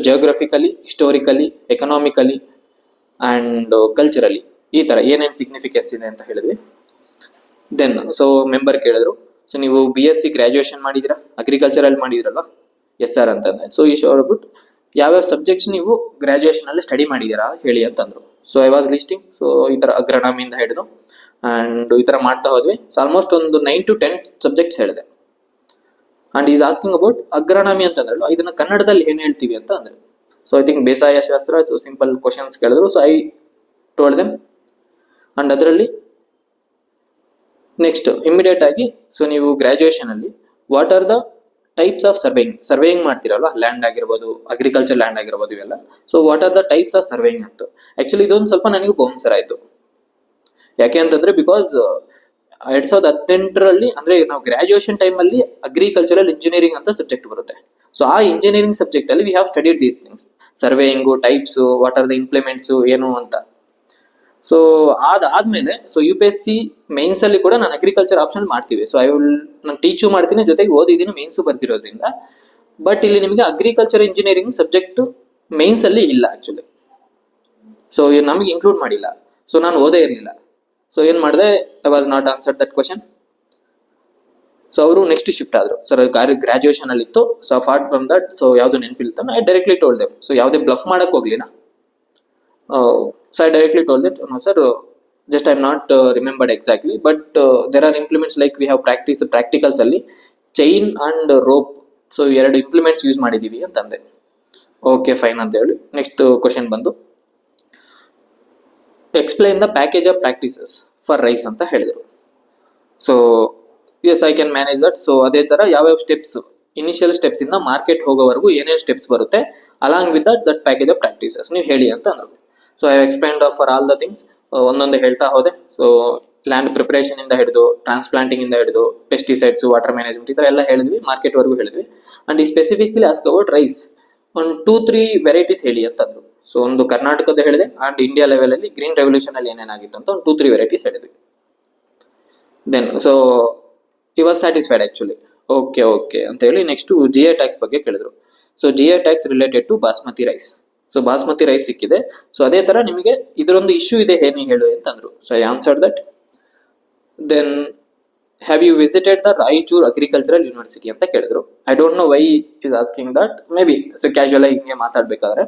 geographically, historically, economically and culturally ಈ ಥರ ಏನೇನು ಸಿಗ್ನಿಫಿಕೆನ್ಸ್ ಇದೆ ಅಂತ ಹೇಳಿದ್ವಿ. ದೆನ್ ಸೊ ಮೆಂಬರ್ ಕೇಳಿದ್ರು, ಸೊ ನೀವು BSc ಗ್ರ್ಯಾಜುಯೇಷನ್ ಮಾಡಿದ್ದೀರಾ, ಅಗ್ರಿಕಲ್ಚರಲ್ಲಿ ಮಾಡಿದಿರಲ್ವ? ಎಸ್ ಸರ್ ಅಂತಂದೆ. ಸೊ ಈ ಅವ್ರಬಿಟ್ಟು ಯಾವ್ಯಾವ ಸಬ್ಜೆಕ್ಟ್ಸ್ ನೀವು ಗ್ರ್ಯಾಜುಯೇಷನಲ್ಲಿ ಸ್ಟಡಿ ಮಾಡಿದ್ದೀರಾ ಹೇಳಿ ಅಂತಂದರು. So I was listing. So ಈ ಥರ ಅಗ್ರನಾಮಿಯಿಂದ ಹಿಡಿದು ಆ್ಯಂಡ್ ಈ ಥರ ಮಾಡ್ತಾ ಹೋದ್ವಿ. ಸೊ ಆಲ್ಮೋಸ್ಟ್ ಒಂದು 9 to 10 ಸಬ್ಜೆಕ್ಟ್ಸ್ ಹೇಳಿದೆ. ಆ್ಯಂಡ್ ಈಸ್ ಆಸ್ಕಿಂಗ್ ಅಬೌಟ್ ಅಗ್ರನಾಮಿ ಅಂತಂದ್ರಲ್ಲ, ಇದನ್ನು ಕನ್ನಡದಲ್ಲಿ ಏನು ಹೇಳ್ತೀವಿ ಅಂತ ಅಂದರೆ. ಸೊ ಐ ಥಿಂಕ್ ಬೇಸಾಯ ಶಾಸ್ತ್ರ. ಸೊ ಸಿಂಪಲ್ ಕ್ವಶನ್ಸ್ ಕೇಳಿದ್ರು. So I told them. And ಅದರಲ್ಲಿ ನೆಕ್ಸ್ಟ್ ಇಮಿಡಿಯೇಟ್ ಆಗಿ, ಸೊ ನೀವು ಗ್ರ್ಯಾಜುಯೇಷನಲ್ಲಿ what are the types of surveying ಮಾಡ್ತೀರಲ್ವ, ಲ್ಯಾಂಡ್ ಆಗಿರ್ಬೋದು, ಅಗ್ರಿಕಲ್ಚರ್ ಲ್ಯಾಂಡ್ ಆಗಿರ್ಬೋದು, ಇವೆಲ್ಲ. So what are the types of surveying ಅಂತ. ಆ್ಯಕ್ಚುಲಿ ಇದೊಂದು ಸ್ವಲ್ಪ ನನಗೆ ಬೌನ್ಸರ್ ಆಯಿತು. ಯಾಕೆ ಅಂತಂದರೆ ಬಿಕಾಸ್ 2018 ಅಂದರೆ ನಾವು ಗ್ರ್ಯಾಜುಯೇಷನ್ ಟೈಮಲ್ಲಿ ಅಗ್ರಿಕಲ್ಚರಲ್ ಇಂಜಿನಿಯರಿಂಗ್ ಅಂತ ಸಬ್ಜೆಕ್ಟ್ ಬರುತ್ತೆ. ಸೊ ಆ ಇಂಜಿನಿಯರಿಂಗ್ ಸಬ್ಜೆಕ್ಟಲ್ಲಿ we have studied these things, surveying, types, what are the implements ಏನು ಅಂತ. ಸೊ ಅದಾದಮೇಲೆ ಸೊ UPSC ಮೇನ್ಸಲ್ಲಿ ಕೂಡ ನಾನು ಅಗ್ರಿಕಲ್ಚರ್ ಆಪ್ಷನ್ ಮಾಡ್ತೀವಿ. ಸೊ ನಾನು ಟೀಚು ಮಾಡ್ತೀನಿ, ಜೊತೆಗೆ ಓದಿದ್ದೀನಿ, ಮೇನ್ಸು ಬರ್ತಿರೋದ್ರಿಂದ. ಬಟ್ ಇಲ್ಲಿ ನಿಮಗೆ ಅಗ್ರಿಕಲ್ಚರ್ ಇಂಜಿನಿಯರಿಂಗ್ ಸಬ್ಜೆಕ್ಟು ಮೇನ್ಸಲ್ಲಿ ಇಲ್ಲ ಆ್ಯಕ್ಚುಲಿ. ಸೊ ನಮಗೆ ಇನ್ಕ್ಲೂಡ್ ಮಾಡಿಲ್ಲ. ಸೊ ನಾನು ಓದೇ ಇರಲಿಲ್ಲ. ಸೊ ಏನು ಮಾಡಿದೆ, I was not answered that question. So ಅವರು ನೆಕ್ಸ್ಟ್ ಶಿಫ್ಟ್ ಆದರು. ಸರ್ ಗ್ರ್ಯಾಜುಯೇಷನಲ್ಲಿ ಇತ್ತು. So apart from that so ಯಾವುದು ನೆನಪಿಲ್ತಾನೆ I directly told them. So ಯಾವುದೇ ಬ್ಲಫ್ ಮಾಡೋಕ್ಕೆ ಹೋಗ್ಲಿಲ್ಲ. So I directly told that no sir, just I am not remembered exactly, but there are implements like we have ಪ್ರಾಕ್ಟಿಕಲ್ಸಲ್ಲಿ chain and rope. So 2 implements use ಮಾಡಿದ್ದೀವಿ ಅಂತಂದೆ. Okay fine ಅಂತ ಹೇಳಿ next question ಬಂದು explain the package of practices for rice ಅಂತ ಹೇಳಿದರು. So yes I can manage that. So ಅದೇ ಥರ ಯಾವ್ಯಾವ ಸ್ಟೆಪ್ಸ್, ಇನಿಷಿಯಲ್ ಸ್ಟೆಪ್ಸಿಂದ ಮಾರ್ಕೆಟ್ ಹೋಗೋವರೆಗೂ ಏನೇನು ಸ್ಟೆಪ್ಸ್ ಬರುತ್ತೆ, along with that package of practices ನೀವು ಹೇಳಿ ಅಂತ ಅಂದರು. So I explained for all the things. ಒಂದೊಂದು ಹೇಳ್ತಾ ಹೋದೆ. ಸೊ ಲ್ಯಾಂಡ್ ಪ್ರಿಪರೇಷನಿಂದ ಹಿಡಿದು, ಟ್ರಾನ್ಸ್ಪ್ಲಾಂಟಿಂಗಿಂದ ಹಿಡಿದು, ಪೆಸ್ಟಿಸೈಡ್ಸು, ವಾಟರ್ ಮ್ಯಾನೇಜ್ಮೆಂಟ್, ಈ ಥರ ಎಲ್ಲ ಹೇಳಿದ್ವಿ, ಮಾರ್ಕೆಟ್ವರೆಗೂ ಹೇಳಿದ್ವಿ. ಆ್ಯಂಡ್ ಈ ಸ್ಪೆಸಿಫಿಕ್ಲಿ ಆಸ್ಕ್ ಅಬೌಟ್ ರೈಸ್ ಒಂದು 2-3 ವೆರೈಟೀಸ್ ಹೇಳಿ ಅಂತಂದರು. ಸೊ ಒಂದು ಕರ್ನಾಟಕದ ಹೇಳಿದೆ ಆ್ಯಂಡ್ ಇಂಡಿಯಾ ಲೆವೆಲಲ್ಲಿ ಗ್ರೀನ್ ರೆವಲ್ಯೂಷನಲ್ಲಿ ಏನೇನಾಗಿತ್ತು ಅಂತ ಒಂದು 2-3 ವೆರೈಟೀಸ್ ಹೇಳಿದ್ವಿ. Then so he was satisfied actually. Okay ಅಂತ ಹೇಳಿ ನೆಕ್ಸ್ಟು GI ಟ್ಯಾಕ್ಸ್ ಬಗ್ಗೆ ಕೇಳಿದ್ರು. So GI tax related to basmati rice. So basmati rice ಸಿಕ್ಕಿದೆ. ಸೊ ಅದೇ ಥರ ನಿಮಗೆ ಇದರೊಂದು ಇಶ್ಯೂ ಇದೆ, ಏನು ಹೇಳು ಅಂತಂದರು. So I answered that. Then have you visited the Raichur agricultural university ಅಂತ ಕೇಳಿದ್ರು. I don't know why is asking that, maybe so casual ಆಗಿ ಹಿಂಗೆ ಮಾತಾಡಬೇಕಾದ್ರೆ.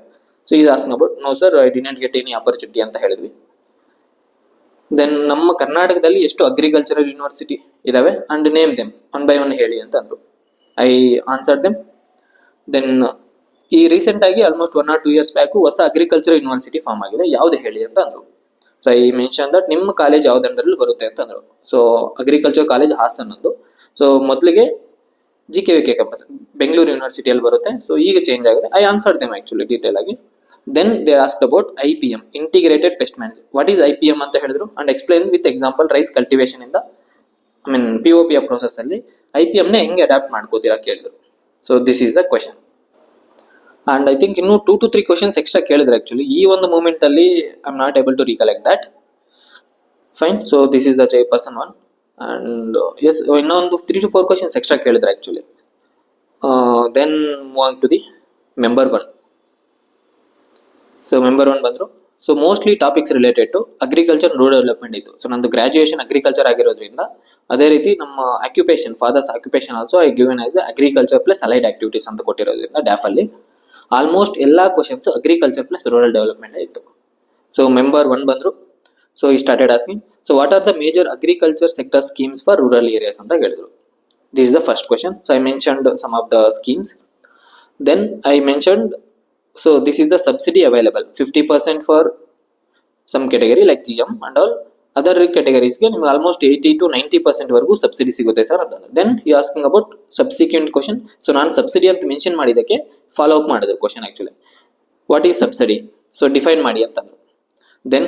So is asking about no sir, I did not get any opportunity ಅಂತ ಹೇಳಿದ್ವಿ. Then ನಮ್ಮ ಕರ್ನಾಟಕದಲ್ಲಿ ಎಷ್ಟು ಅಗ್ರಿಕಲ್ಚರಲ್ ಯೂನಿವರ್ಸಿಟಿ ಇದಾವೆ ಅಂಡ್ ನೇಮ್ ದೆಮ್ 1 by 1 ಹೇಳಿ ಅಂತ ಅಂದರು. I answered them. ದೆನ್ ಈ ರೀಸೆಂಟಾಗಿ ಆಲ್ಮೋಸ್ಟ್ 1 or 2 years ಬ್ಯಾಕು ಹೊಸ ಅಗ್ರಿಕಲ್ಚರಲ್ ಯೂನಿವರ್ಸಿಟಿ ಫಾರ್ಮ್ ಆಗಿದೆ, ಯಾವುದು ಹೇಳಿ ಅಂತ ಅಂದರು. ಸೊ ಐ ಮೆನ್ಷನ್ ದಟ್ ನಿಮ್ಮ ಕಾಲೇಜ್ ಯಾವ ಅಂಡರಲ್ಲಿ ಬರುತ್ತೆ ಅಂತ ಅಂದರು. ಸೊ ಅಗ್ರಿಕಲ್ಚರ್ ಕಾಲೇಜ್ ಹಾಸನ್ ಅಂದು. ಸೊ ಮೊದಲಿಗೆ GKVK ಕ್ಯಾಂಪಸ್ ಬೆಂಗಳೂರು ಯೂನಿವರ್ಸಿಟಿಯಲ್ಲಿ ಬರುತ್ತೆ. ಸೊ ಈಗ ಚೇಂಜ್ ಆಗಿದೆ. I answered them actually detail ಆಗಿ. Then they asked about IPM, integrated pest management. What is IPM ಅಂತ ಹೇಳಿದ್ರು and explain with example rice cultivation ಇಂದ POP ಪ್ರೋಸೆಸ್ ಅಲ್ಲಿ IPMನ ಹೆಂಗೆ ಅಡಾಪ್ಟ್ ಮಾಡ್ಕೋತೀರಾ ಕೇಳಿದ್ರು. So this is the question. And I think ಇನ್ನೂ 2 to 3 ಕ್ವಶನ್ಸ್ ಎಕ್ಸ್ಟ್ರಾ ಕೇಳಿದ್ರು ಆ್ಯಕ್ಚುಲಿ. ಈ ಒಂದು ಮೂಮೆಂಟಲ್ಲಿ I am not able to recollect that. Fine. So this is the ಚೈರ್ಪರ್ಸನ್ one. And yes ಇನ್ನೊಂದು 3 to 4 ಕ್ವಶನ್ಸ್ ಎಕ್ಸ್ಟ್ರಾ ಕೇಳಿದ್ರು actually. Then move on to the member 1. So member 1 ಬಂದರು. So mostly topics related to agriculture rural development ಇತ್ತು. So ನಂದು graduation agriculture ಆಗಿರೋದ್ರಿಂದ, ಅದೇ ರೀತಿ ನಮ್ಮ occupation, father's occupation also I given as agriculture plus allied activities ಅಂತ ಕೊಟ್ಟಿರೋದ್ರಿಂದ ಡ್ಯಾಫಲ್ಲಿ ಆಲ್ಮೋಸ್ಟ್ ಎಲ್ಲ questions agriculture plus rural development ಇತ್ತು. ಸೊ ಮೆಂಬರ್ 1 ಬಂದರು. So he started asking, so what are the major agriculture sector schemes for rural areas ಅಂತ ಹೇಳಿದ್ರು. This is the first question. So I mentioned some of the schemes. Then I mentioned, so this is the subsidy available 50% for some category like GM and all, other ಕ್ಯಾಟಗರೀಸ್ಗೆ ನಿಮ್ಗೆ almost 80 to 90% ವರೆಗೂ subsidy ಸಿಗುತ್ತೆ sir ಅಂತ. Then you asking about subsequent question. So ನಾನು subsidy ಅಂತ mention ಮಾಡಿದ್ದಕ್ಕೆ follow up ಮಾಡಿದ್ರು question actually. What is subsidy? So define ಮಾಡಿ ಅಂತಂದ್ರು. ದೆನ್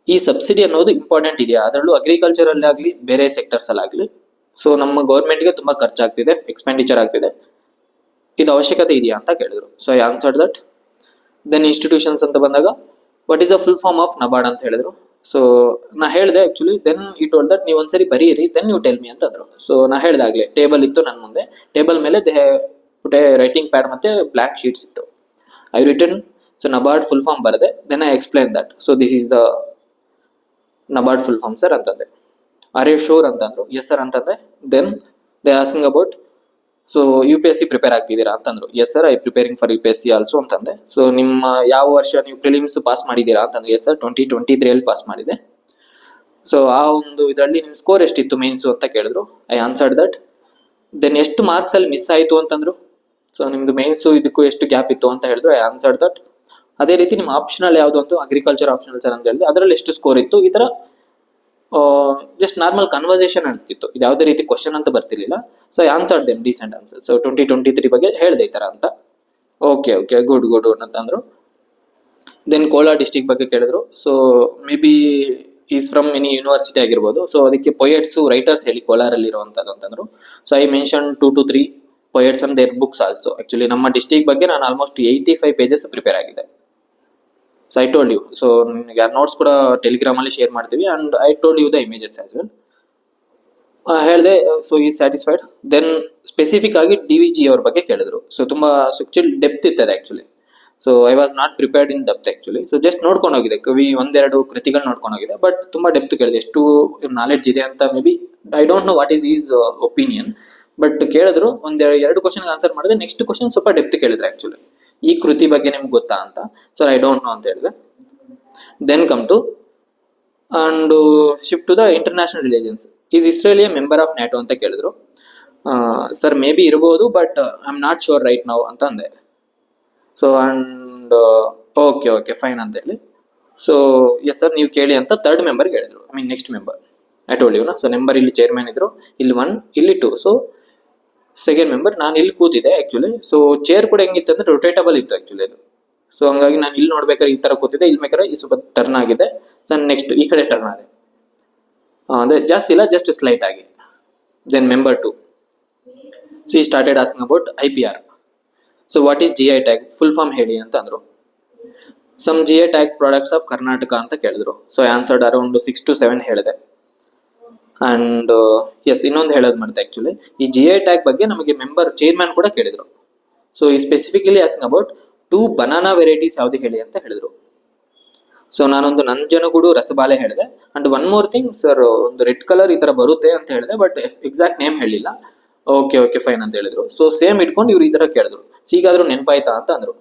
ಈ ಸಬ್ಸಿಡಿ ಅನ್ನೋದು ಇಂಪಾರ್ಟೆಂಟ್ ಇದೆಯಾ, ಅದರಲ್ಲೂ ಅಗ್ರಿಕಲ್ಚರಲ್ಲಿ ಆಗಲಿ ಬೇರೆ ಸೆಕ್ಟರ್ಸಲ್ಲಾಗಲಿ. ಸೊ ನಮ್ಮ ಗೌರ್ಮೆಂಟ್ಗೆ ತುಂಬ ಖರ್ಚಾಗ್ತಿದೆ, ಎಕ್ಸ್ಪೆಂಡಿಚರ್ ಆಗ್ತಿದೆ, ಇದು ಅವಶ್ಯಕತೆ ಇದೆಯಾ ಅಂತ ಕೇಳಿದ್ರು. So I answered that. Then institutions ಅಂತ ಬಂದಾಗ what is a full form of NABARD ಅಂತ ಹೇಳಿದ್ರು. ಸೊ ನಾ ಹೇಳಿದೆ actually. Then he told that ನೀವು ಒಂದ್ಸರಿ ಬರೀರಿ, ದೆನ್ ನೀವು ಟೆಲ್ ಮಿ ಅಂತಂದ್ರು. ಸೊ ನಾ ಹೇಳಿದಾಗಲೇ ಟೇಬಲ್ ಇತ್ತು ನನ್ನ ಮುಂದೆ, ಟೇಬಲ್ ಮೇಲೆ ಪುಟೆ ರೈಟಿಂಗ್ ಪ್ಯಾಡ್ ಮತ್ತೆ ಬ್ಲ್ಯಾಕ್ ಶೀಟ್ಸ್ ಇತ್ತು. I written. So NABARD full form ಬರದೆ. Then I explain that. So this is the NABARD full form sir ಅಂತಂದೆ. ಆರ್ ಯು ಶೋರ್ ಅಂತಂದ್ರು. ಎಸ್ ಸರ್ ಅಂತಂದೆ. Then they asking about so UPSC prepare ಆಗ್ತಿದ್ದೀರಾ ಅಂತಂದ್ರು. Yes sir, I preparing for UPSC also ಅಂತಂದೆ. So ನಿಮ್ಮ ಯಾವ ವರ್ಷ ನೀವು ಪ್ರಿಲಿಮ್ಸ್ ಪಾಸ್ ಮಾಡಿದ್ದೀರಾ ಅಂತಂದ್ರೆ ಎಸ್ ಸರ್ 2023 ಪಾಸ್ ಮಾಡಿದೆ. ಸೊ ಆ ಒಂದು ಇದರಲ್ಲಿ ನಿಮ್ಮ ಸ್ಕೋರ್ ಎಷ್ಟಿತ್ತು ಮೇನ್ಸು ಅಂತ ಕೇಳಿದ್ರು. I answered that. ದೆನ್ ಎಷ್ಟು ಮಾರ್ಕ್ಸ್ ಅಲ್ಲಿ ಮಿಸ್ ಆಯಿತು ಅಂತಂದ್ರು. ಸೊ ನಿಮ್ದು ಮೇನ್ಸು ಇದಕ್ಕೂ ಎಷ್ಟು ಗ್ಯಾಪ್ ಇತ್ತು ಅಂತ ಹೇಳಿದ್ರು. I answered that. ಅದೇ ರೀತಿ ನಿಮ್ಮ ಆಪ್ಷನಲ್ ಯಾವುದು ಅಂತ ಅಗ್ರಿಕಲ್ಚರ್ ಆಪ್ಷನಲ್ ಸರ್ ಅಂತ ಹೇಳಿದೆ, ಅದರಲ್ಲಿ ಎಷ್ಟು ಸ್ಕೋರ್ ಇತ್ತು. ಈ ಥರ ಜಸ್ಟ್ ನಾರ್ಮಲ್ ಕನ್ವರ್ಸೇಷನ್ ಆಗ್ತಿತ್ತು, ಇದು ಯಾವುದೇ ರೀತಿ ಕ್ವಶನ್ ಅಂತ ಬರ್ತಿರ್ಲಿಲ್ಲ. So I answered them decent answer. So 2023 ಬಗ್ಗೆ ಹೇಳಿದೆ ಈ ಥರ ಅಂತ. ಓಕೆ ಓಕೆ ಗುಡ್ ಗುಡ್ ಅಂತಂದ್ರು. ದೆನ್ ಕೋಲಾರ್ ಡಿಸ್ಟಿಕ್ ಬಗ್ಗೆ ಕೇಳಿದ್ರು. So maybe is from any university ಆಗಿರ್ಬೋದು. ಸೊ ಅದಕ್ಕೆ ಪೊಯೆಟ್ಸು ರೈಟರ್ಸ್ ಹೇಳಿ ಕೋಲಾರಲ್ಲಿ ಇರುವಂಥದ್ದು ಅಂತಂದ್ರು. So I mention 2 to 3 poets and their books also. Actually ನಮ್ಮ ಡಿಸ್ಟಿಕ್ ಬಗ್ಗೆ ನಾನು ಆಲ್ಮೋಸ್ಟ್ 85 pages ಪ್ರಿಪೇರ್ ಆಗಿದೆ. So I told you. So ನಿಮಗೆ ನೋಟ್ಸ್ ಕೂಡ ಟೆಲಿಗ್ರಾಮಲ್ಲಿ ಶೇರ್ ಮಾಡ್ತೀವಿ. And I told you the images as well. ಹೇಳಿದೆ. So he satisfied. Then specific ಆಗಿ DVG ಅವ್ರ ಬಗ್ಗೆ ಕೇಳಿದ್ರು. ಸೊ ತುಂಬ ಆಕ್ಚುಲಿ ಡೆಪ್ತ್ ಇರ್ತದೆ actually. So I was not prepared in depth actually. So just ನೋಡ್ಕೊಂಡು ಹೋಗಿದೆ, ಕವಿ ಒಂದೆರಡು ಕೃತಿಗಳು ನೋಡ್ಕೊಂಡು ಹೋಗಿದೆ. ಬಟ್ ತುಂಬ ಡೆಪ್ತ್ ಕೇಳಿದೆ, ಎಷ್ಟು ನಾಲೆಡ್ಜ್ ಇದೆ ಅಂತ. May be I don't know what is is opinion. But ಕೇಳಿದ್ರು. ಎರಡು ಕ್ವಶನ್ಗೆ ಆನ್ಸರ್ ಮಾಡಿದೆ. ನೆಕ್ಸ್ಟ್ ಕ್ವಶನ್ ಸ್ವಲ್ಪ ಡೆಪ್ತ್ ಕೇಳಿದ್ರೆ ಆ್ಯಕ್ಚುಲಿ, ಈ ಕೃತಿ ಬಗ್ಗೆ ನಿಮ್ಗೆ ಗೊತ್ತಾ ಅಂತ. ಸೊ ಐ ಡೋಂಟ್ ನೋ ಅಂತ ಹೇಳಿದೆ. Then come to and shift to the international relations. Is Israel a member of NATO ಅಂತ ಕೇಳಿದ್ರು. ಸರ್ ಮೇ ಬಿ ಇರ್ಬೋದು, but I am not sure right now ಅಂತ ಅಂದೆ. So and okay okay fine ಅಂತ ಹೇಳಿ. So yes sir ನೀವು ಕೇಳಿ ಅಂತ ಥರ್ಡ್ ಮೆಂಬರ್ಗೆ ಹೇಳಿದ್ರು. I mean next member. I told you ನಾ. ಸೊ ನಂಬರ್ ಇಲ್ಲಿ ಚೇರ್ಮನ್ ಇದ್ರು, ಇಲ್ಲಿ 1 ಇಲ್ಲಿ 2. ಸೊ ಸೆಕೆಂಡ್ ಮೆಂಬರ್ ನಾನು ಇಲ್ಲಿ ಕೂತಿದ್ದೆ ಆ್ಯಕ್ಚುಲಿ. ಸೊ ಚೇರ್ ಕೂಡ ಹೆಂಗಿತ್ತು ಅಂದರೆ ರೊಟೇಟಬಲ್ ಇತ್ತು ಆ್ಯಕ್ಚುಲಿ ಅದು. ಸೊ ಹಂಗಾಗಿ ನಾನು ಇಲ್ಲಿ ನೋಡ್ಬೇಕಾದ್ರೆ ಈ ಥರ ಕೂತಿದ್ದೆ, ಇಲ್ಲಿ ಬೇಕಾದ್ರೆ ಈ ಸ್ವಲ್ಪ ಟರ್ನ್ ಆಗಿದೆ. ಸೊ ನೆಕ್ಸ್ಟ್ ಈ ಕಡೆ ಟರ್ನ್ ಆಗಿದೆ, ಅಂದರೆ ಜಾಸ್ತಿ ಇಲ್ಲ, ಜಸ್ಟ್ ಸ್ಲೈಟ್ ಆಗಿ. Then member 2. So he started asking about IPR. So what is GI tag full form ಹೇಳಿ ಅಂತ ಅಂದರು. Some GI tag products of Karnataka ಅಂತ ಕೇಳಿದ್ರು. So I answered around 6 to 7 ಹೇಳಿದೆ. ಆ್ಯಂಡ್ ಎಸ್ ಇನ್ನೊಂದು ಹೇಳೋದು ಮಾಡ್ತೆ ಆ್ಯಕ್ಚುಲಿ, ಈ GI ಟ್ಯಾಗ್ ಬಗ್ಗೆ ನಮಗೆ ಚೇರ್ಮನ್ ಕೂಡ ಕೇಳಿದರು. ಸೊ ಈ specifically asking about 2 banana varieties ಯಾವುದು ಹೇಳಿ ಅಂತ ಹೇಳಿದರು. ಸೊ ನಾನೊಂದು ನಂಜನಗೂಡು ರಸಬಾಲೆ ಹೇಳಿದೆ. And one more thing sir, ಒಂದು ರೆಡ್ ಕಲರ್ ಈ ಥರ ಬರುತ್ತೆ ಅಂತ ಹೇಳಿದೆ, ಬಟ್ ಎಕ್ಸಾಕ್ಟ್ ನೇಮ್ ಹೇಳಿಲ್ಲ. ಓಕೆ ಓಕೆ ಫೈನ್ ಅಂತ ಹೇಳಿದ್ರು. ಸೊ ಸೇಮ್ ಇಟ್ಕೊಂಡು ಇವ್ರು ಈ ಥರ ಕೇಳಿದ್ರು. ಈಗಾದರೂ ನೆನಪಾಯ್ತಾ ಅಂತ ಅಂದರು.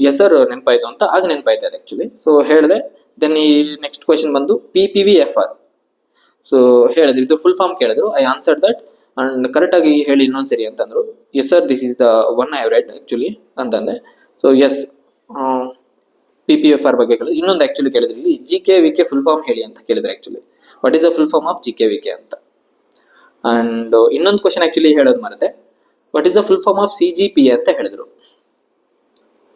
ಎಸ್ ಸರ್ ನೆನಪಾಯ್ತು ಅಂತ ಆಗ ನೆನಪಾಯ್ತದೆ ಆ್ಯಕ್ಚುಲಿ. ಸೊ ಹೇಳಿದೆ. ದೆನ್ ಈ ನೆಕ್ಸ್ಟ್ ಕ್ವೆಶನ್ ಬಂದು PPVFR. ಸೊ ಹೇಳಿದ್ರು, ಇದು ಫುಲ್ ಫಾರ್ಮ್ ಕೇಳಿದ್ರು. I answered that. ಅಂಡ್ ಕರೆಕ್ಟಾಗಿ ಹೇಳಿ ಇನ್ನೊಂದ್ಸರಿ ಅಂತಂದ್ರು. Yes sir this is the one I have read actually ಅಂತಂದೆ. ಸೊ ಎಸ್ PPFR ಬಗ್ಗೆ ಕೇಳಿದ್ರು. ಇನ್ನೊಂದು ಆ್ಯಕ್ಚುಲಿ ಕೇಳಿದ್ರು, ಇಲ್ಲಿ GKVK ಫುಲ್ ಫಾರ್ಮ್ ಹೇಳಿ ಅಂತ ಕೇಳಿದ್ರು actually. What is the full form of GKVK ಅಂತ. ಆ್ಯಂಡ್ ಇನ್ನೊಂದು ಕ್ವಶನ್ ಆ್ಯಕ್ಚುಲಿ ಹೇಳೋದು ಮರತೆ, what is the full form of CGPA ಅಂತ ಹೇಳಿದ್ರು.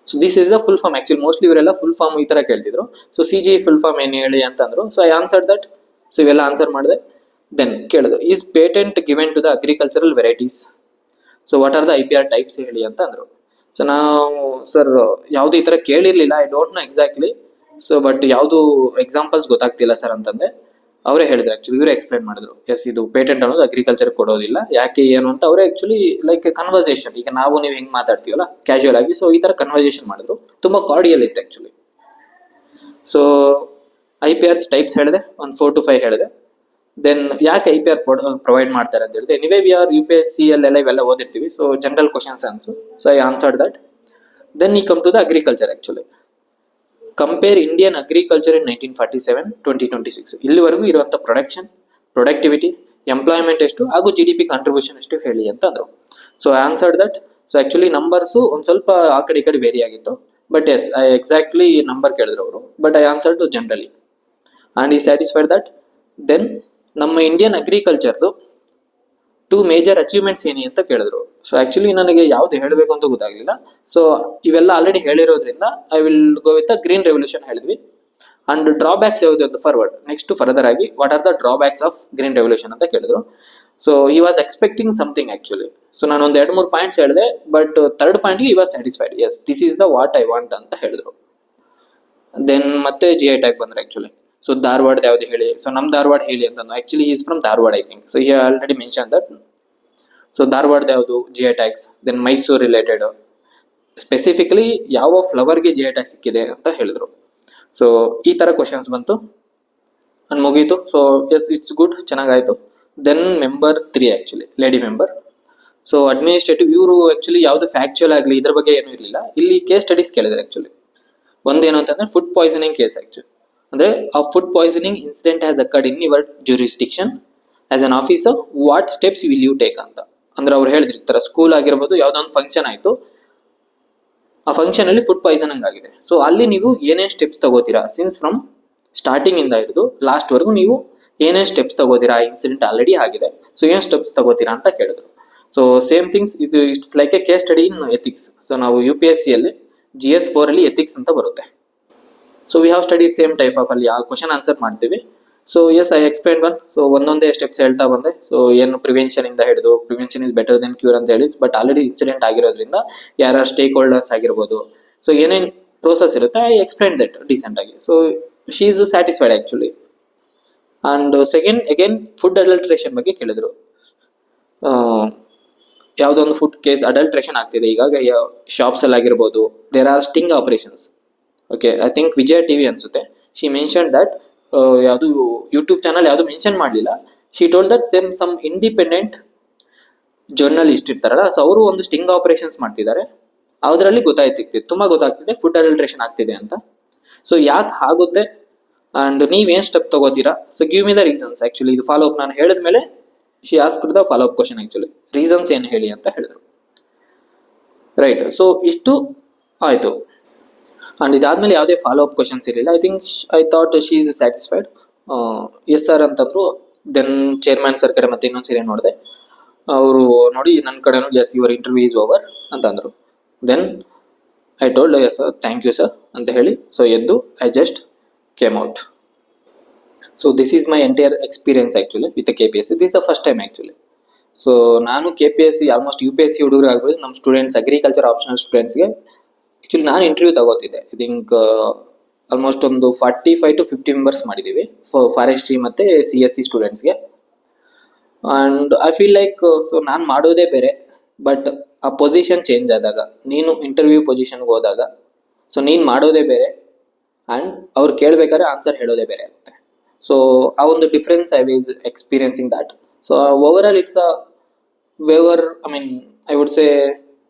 So this is the full form actually. Mostly ಇವರೆಲ್ಲ ಫುಲ್ ಫಾರ್ಮ್ ಈ ಥರ ಕೇಳ್ತಿದ್ರು. ಸೊ CG ಫುಲ್ ಫಾರ್ಮ್ ಏನು ಹೇಳಿ ಅಂತಂದ್ರು. So I answered that. So ಇವೆಲ್ಲ ಆನ್ಸರ್ ಮಾಡಿದೆ. ದೆನ್ ಕೇಳಿದ್ರು, is patent given to the agricultural varieties. So what are the IPR types ಹೇಳಿ ಅಂತ ಅಂದರು. ಸೊ ನಾವು ಸರ್ ಯಾವುದು ಈ ಥರ ಕೇಳಿರಲಿಲ್ಲ, I don't know exactly. So but ಯಾವುದು ಎಕ್ಸಾಂಪಲ್ಸ್ ಗೊತ್ತಾಗ್ತಿಲ್ಲ ಸರ್ ಅಂತಂದೆ. ಅವರೇ ಹೇಳಿದ್ರು ಆ್ಯಕ್ಚುಲಿ, ಇವರೇ ಎಕ್ಸ್ಪ್ಲೈನ್ ಮಾಡಿದ್ರು. ಎಸ್ ಇದು ಪೇಟೆಂಟ್ ಅನ್ನೋದು ಅಗ್ರಿಕಲ್ಚರ್ ಕೊಡೋದಿಲ್ಲ, ಯಾಕೆ ಏನು ಅಂತ ಅವರೇ ಆ್ಯಕ್ಚುಲಿ ಲೈಕ್ ಕನ್ವರ್ಸೇಷನ್, ಈಗ ನಾವು ನೀವು ಹೆಂಗೆ ಮಾತಾಡ್ತೀವಲ್ಲ ಕ್ಯಾಶುಯಲ್ ಆಗಿ, ಸೊ ಈ ಥರ ಕನ್ವರ್ಸೇಷನ್ ಮಾಡಿದ್ರು. ತುಂಬ ಕಾರ್ಡಿಯಲ್ ಇತ್ತು ಆ್ಯಕ್ಚುಲಿ. ಸೊ IPRs ಟೈಪ್ಸ್ ಹೇಳಿದೆ, ಒಂದು 4 to 5 ಹೇಳಿದೆ. ದೆನ್ ಯಾಕೆ IPR ಪ್ರೊವೈಡ್ ಮಾಡ್ತಾರೆ ಅಂತ ಹೇಳಿದೆ. ಎನಿವೇ ವಿ ಆರ್ UPSC ಅಲ್ಲೆಲ್ಲ ಇವೆಲ್ಲ ಓದಿರ್ತೀವಿ. So general questions answer. So I answered that. Then he come to the agriculture actually. Compare Indian agriculture in 1947-2026. ಇಲ್ಲಿವರೆಗೂ ಇರುವಂಥ ಪ್ರೊಡಕ್ಷನ್, ಪ್ರೊಡಕ್ಟಿವಿಟಿ, ಎಂಪ್ಲಾಯ್ಮೆಂಟ್ ಎಷ್ಟು ಹಾಗೂ GDP ಕಾಂಟ್ರಿಬ್ಯೂಷನ್ ಎಷ್ಟು ಹೇಳಿ ಅಂತ ಅಂದರು. So I answered that. So actually numbers ಒಂದು ಸ್ವಲ್ಪ ಆ ಕಡೆ ಈ ಕಡೆ ವೇರಿ ಆಗಿತ್ತು. But yes I exactly number ಕೇಳಿದ್ರು ಅವರು. But I answered to generally. And he satisfied that. Then ನಮ್ಮ ಇಂಡಿಯನ್ ಅಗ್ರಿಕಲ್ಚರ್ದು 2 ಮೇಜರ್ ಅಚೀವ್ಮೆಂಟ್ಸ್ ಏನಿ ಅಂತ ಕೇಳಿದ್ರು. ಸೊ ಆಕ್ಚುಲಿ ನನಗೆ ಯಾವ್ದು ಹೇಳಬೇಕು ಅಂತ ಗೊತ್ತಾಗ್ಲಿಲ್ಲ. ಸೊ ಇವೆಲ್ಲ ಆಲ್ರೆಡಿ ಹೇಳಿರೋದ್ರಿಂದ I will go with the green revolution ಹೇಳಿದ್ವಿ. ಅಂಡ್ ಡ್ರಾಬ್ಯಾಕ್ಸ್ ಯಾವುದು ಅಂತ ನೆಕ್ಸ್ಟ್ ಫರ್ದರ್ ಆಗಿ what are the drawbacks of green revolution ಅಂತ ಕೇಳಿದ್ರು. So he was expecting something actually. So ನಾನು ಒಂದು 2-3 ಪಾಯಿಂಟ್ಸ್ ಹೇಳಿದೆ, ಬಟ್ ಥರ್ಡ್ ಪಾಯಿಂಟ್ಗೆ he was satisfied. Yes, this is the what I want ಅಂತ ಹೇಳಿದ್ರು. ದೆನ್ ಮತ್ತೆ GI ಟ್ಯಾಗ್ ಬಂದ್ರೆ ಆಕ್ಚುಲಿ. ಸೊ ಧಾರವಾಡದ ಯಾವ್ದು ಹೇಳಿ, ಸೊ ನಮ್ ಧಾರವಾಡ ಹೇಳಿ ಅಂತ. Actually is from Dharwad I think. So he already mention that. So ಧಾರವಾಡದ ಯಾವುದು GI tags. Then Mysuru related specifically ಯಾವ ಫ್ಲವರ್ಗೆ GI ಟ್ಯಾಗ್ ಸಿಕ್ಕಿದೆ ಅಂತ ಹೇಳಿದ್ರು. ಸೊ ಈ ತರ ಕ್ವಶನ್ಸ್ ಬಂತು ಅಂಡ್ ಮುಗೀತು. ಸೊ ಎಸ್, ಇಟ್ಸ್ ಗುಡ್, ಚೆನ್ನಾಗಾಯ್ತು. Then member 3 actually lady member. So administrative, ಇವರು ಆಕ್ಚುಲಿ ಯಾವ್ದು ಫ್ಯಾಕ್ಚುಯಲ್ ಆಗಲಿ ಇದ್ರ ಬಗ್ಗೆ ಏನೂ ಇರಲಿಲ್ಲ. ಇಲ್ಲಿ ಕೇಸ್ ಸ್ಟಡೀಸ್ ಕೇಳಿದ್ರೆ ಆಕ್ಚುಲಿ. ಒಂದೇನು ಅಂತಂದ್ರೆ ಫುಡ್ ಪಾಯ್ಸನಿಂಗ್ ಕೇಸ್ ಆಕ್ಚುಲಿ. ಅಂದ್ರೆ a food poisoning incident has occurred in your jurisdiction as an officer, what steps will you take ಅಂತ. ಅಂದ್ರೆ ಅವ್ರು ಹೇಳಿದಿರ್ತಾರೆ, ಸ್ಕೂಲ್ ಆಗಿರ್ಬೋದು, ಯಾವ್ದೋ ಒಂದು ಫಂಕ್ಷನ್ ಆಯ್ತು, ಆ ಫಂಕ್ಷನ್ ಅಲ್ಲಿ ಫುಡ್ ಪಾಯ್ಸನಿಂಗ್ ಆಗಿದೆ. ಸೊ ಅಲ್ಲಿ ನೀವು ಏನೇನ್ ಸ್ಟೆಪ್ಸ್ ತಗೋತೀರಾ, ಸಿನ್ಸ್ ಫ್ರಮ್ ಸ್ಟಾರ್ಟಿಂಗ್ ಇಂದ ಹಿಡಿದು ಲಾಸ್ಟ್ ವರ್ಗು ನೀವು ಏನೇನ್ ಸ್ಟೆಪ್ಸ್ ತಗೋತೀರಾ, ಇನ್ಸಿಡೆಂಟ್ ಆಲ್ರೆಡಿ ಆಗಿದೆ, ಸೊ ಏನ್ ಸ್ಟೆಪ್ಸ್ ತಗೋತೀರಾ ಅಂತ ಕೇಳಿದ್ರು. ಸೊ ಸೇಮ್ ಥಿಂಗ್ಸ್, ಇದು it's like a case study in ethics. So ನಾವು UPSC ಅಲ್ಲಿ GS4 ಅಲ್ಲಿ ಎಥಿಕ್ಸ್ ಅಂತ ಬರುತ್ತೆ. So we have study same type of, ಅಲ್ಲಿ ಆ ಕ್ವಶನ್ ಆನ್ಸರ್ ಮಾಡ್ತೀವಿ. So yes, I explain one. So ಒಂದೊಂದೇ ಸ್ಟೆಪ್ಸ್ ಹೇಳ್ತಾ ಬಂದೆ. ಸೊ ಏನು ಪ್ರಿವೆನ್ಷನ್ ಇಂದ ಹಿಡಿದು, prevention is better then cure ಅಂತ ಹೇಳಿ, ಬಟ್ ಆಲ್ರೆಡಿ ಇನ್ಸಿಡೆಂಟ್ ಆಗಿರೋದ್ರಿಂದ ಯಾರ ಸ್ಟೇಕ್ ಹೋಲ್ಡರ್ಸ್ ಆಗಿರ್ಬೋದು, ಸೊ ಏನೇನು ಪ್ರೋಸೆಸ್ ಇರುತ್ತೆ, ಐ ಎಕ್ಸ್ಪ್ಲೇನ್ ದಟ್ ಡಿಸೆಂಟ್ ಆಗಿ. So she is satisfied actually. And second again food adulteration ಬಗ್ಗೆ ಕೇಳಿದ್ರು. ಯಾವುದೋ ಒಂದು ಫುಡ್ ಕೇಸ್ ಅಡಲ್ಟ್ರೇಷನ್ ಆಗ್ತಿದೆ ಈಗ ಶಾಪ್ಸ್ ಅಲ್ಲಿ ಆಗಿರ್ಬೋದು, there are sting operations. Okay, I think Vijaya TV ಅನ್ಸುತ್ತೆ. ಶಿ ಮೆನ್ಷನ್ ದಟ್, ಯಾವುದು ಯೂಟ್ಯೂಬ್ ಚಾನಲ್ ಯಾವುದು ಮೆನ್ಷನ್ ಮಾಡಲಿಲ್ಲ. She told that some independent journalist ಇರ್ತಾರಲ್ಲ, ಸೊ ಅವರು ಒಂದು ಸ್ಟಿಂಗ್ ಆಪರೇಷನ್ಸ್ ಮಾಡ್ತಿದ್ದಾರೆ. ಅದರಲ್ಲಿ ತುಂಬಾ ಗೊತ್ತಾಗ್ತಿದೆ ಫುಡ್ ಅಡಲ್ಟ್ರೇಷನ್ ಆಗ್ತಿದೆ ಅಂತ. ಸೊ ಯಾಕೆ ಆಗುತ್ತೆ ಅಂಡ್ ನೀವೇನ್ ಸ್ಟೆಪ್ ತಗೋತೀರಾ, so give me the reasons. Actually ಇದು ಫಾಲೋ ಅಪ್ ನಾನು ಹೇಳಿದ್ಮೇಲೆ she asked the follow up question actually, reasons ಏನು ಹೇಳಿ ಅಂತ ಹೇಳಿದ್ರು. ರೈಟ್, ಸೊ ಇಷ್ಟು ಆಯ್ತು. ಅಂಡ್ ಇದಾದ್ಮೇಲೆ ಯಾವುದೇ ಫಾಲೋ ಅಪ್ ಕ್ವಶನ್ಸ್ ಇರಲಿಲ್ಲ. I thought she is satisfied. Yes sir ಅಂತಂದ್ರು. ದೆನ್ ಚೇರ್ಮನ್ ಸರ್ ಕಡೆ ಮತ್ತೆ ಇನ್ನೊಂದು ಸರಿ ನೋಡಿದೆ. ಅವರು ನೋಡಿ ನನ್ನ ಕಡೆನೂ yes your interview is over ಅಂತ ಅಂದರು. Then I told yes sir, thank you sir ಅಂತ ಹೇಳಿ ಸೊ ಎದ್ದು I just came out. So this is my entire experience actually with KPSC. This is the first time actually. So ನಾನು KPSC almost UPSC ಹುಡುಗರು ಆಗ್ಬೋದು, ನಮ್ಮ students agriculture optional ಸ್ಟೂಡೆಂಟ್ಸ್ಗೆ actually ನಾನು interview ತಗೋತಿದ್ದೆ. I think almost ಒಂದು 45 to 50 members ಮಾಡಿದ್ದೀವಿ forestry ಮತ್ತು CSC ಸ್ಟೂಡೆಂಟ್ಸ್ಗೆ. And I feel like so ನಾನು ಮಾಡೋದೇ ಬೇರೆ, ಬಟ್ ಆ ಪೊಸಿಷನ್ ಚೇಂಜ್ ಆದಾಗ, ನೀನು ಇಂಟರ್ವ್ಯೂ ಪೊಸಿಷನ್ಗೆ ಹೋದಾಗ ಸೊ ನೀನು ಮಾಡೋದೇ ಬೇರೆ ಆ್ಯಂಡ್ ಅವ್ರು ಕೇಳಬೇಕಾದ್ರೆ ಆನ್ಸರ್ ಹೇಳೋದೇ ಬೇರೆ ಆಗುತ್ತೆ. ಸೊ ಆ ಒಂದು difference I was experiencing that. So overall it's I would say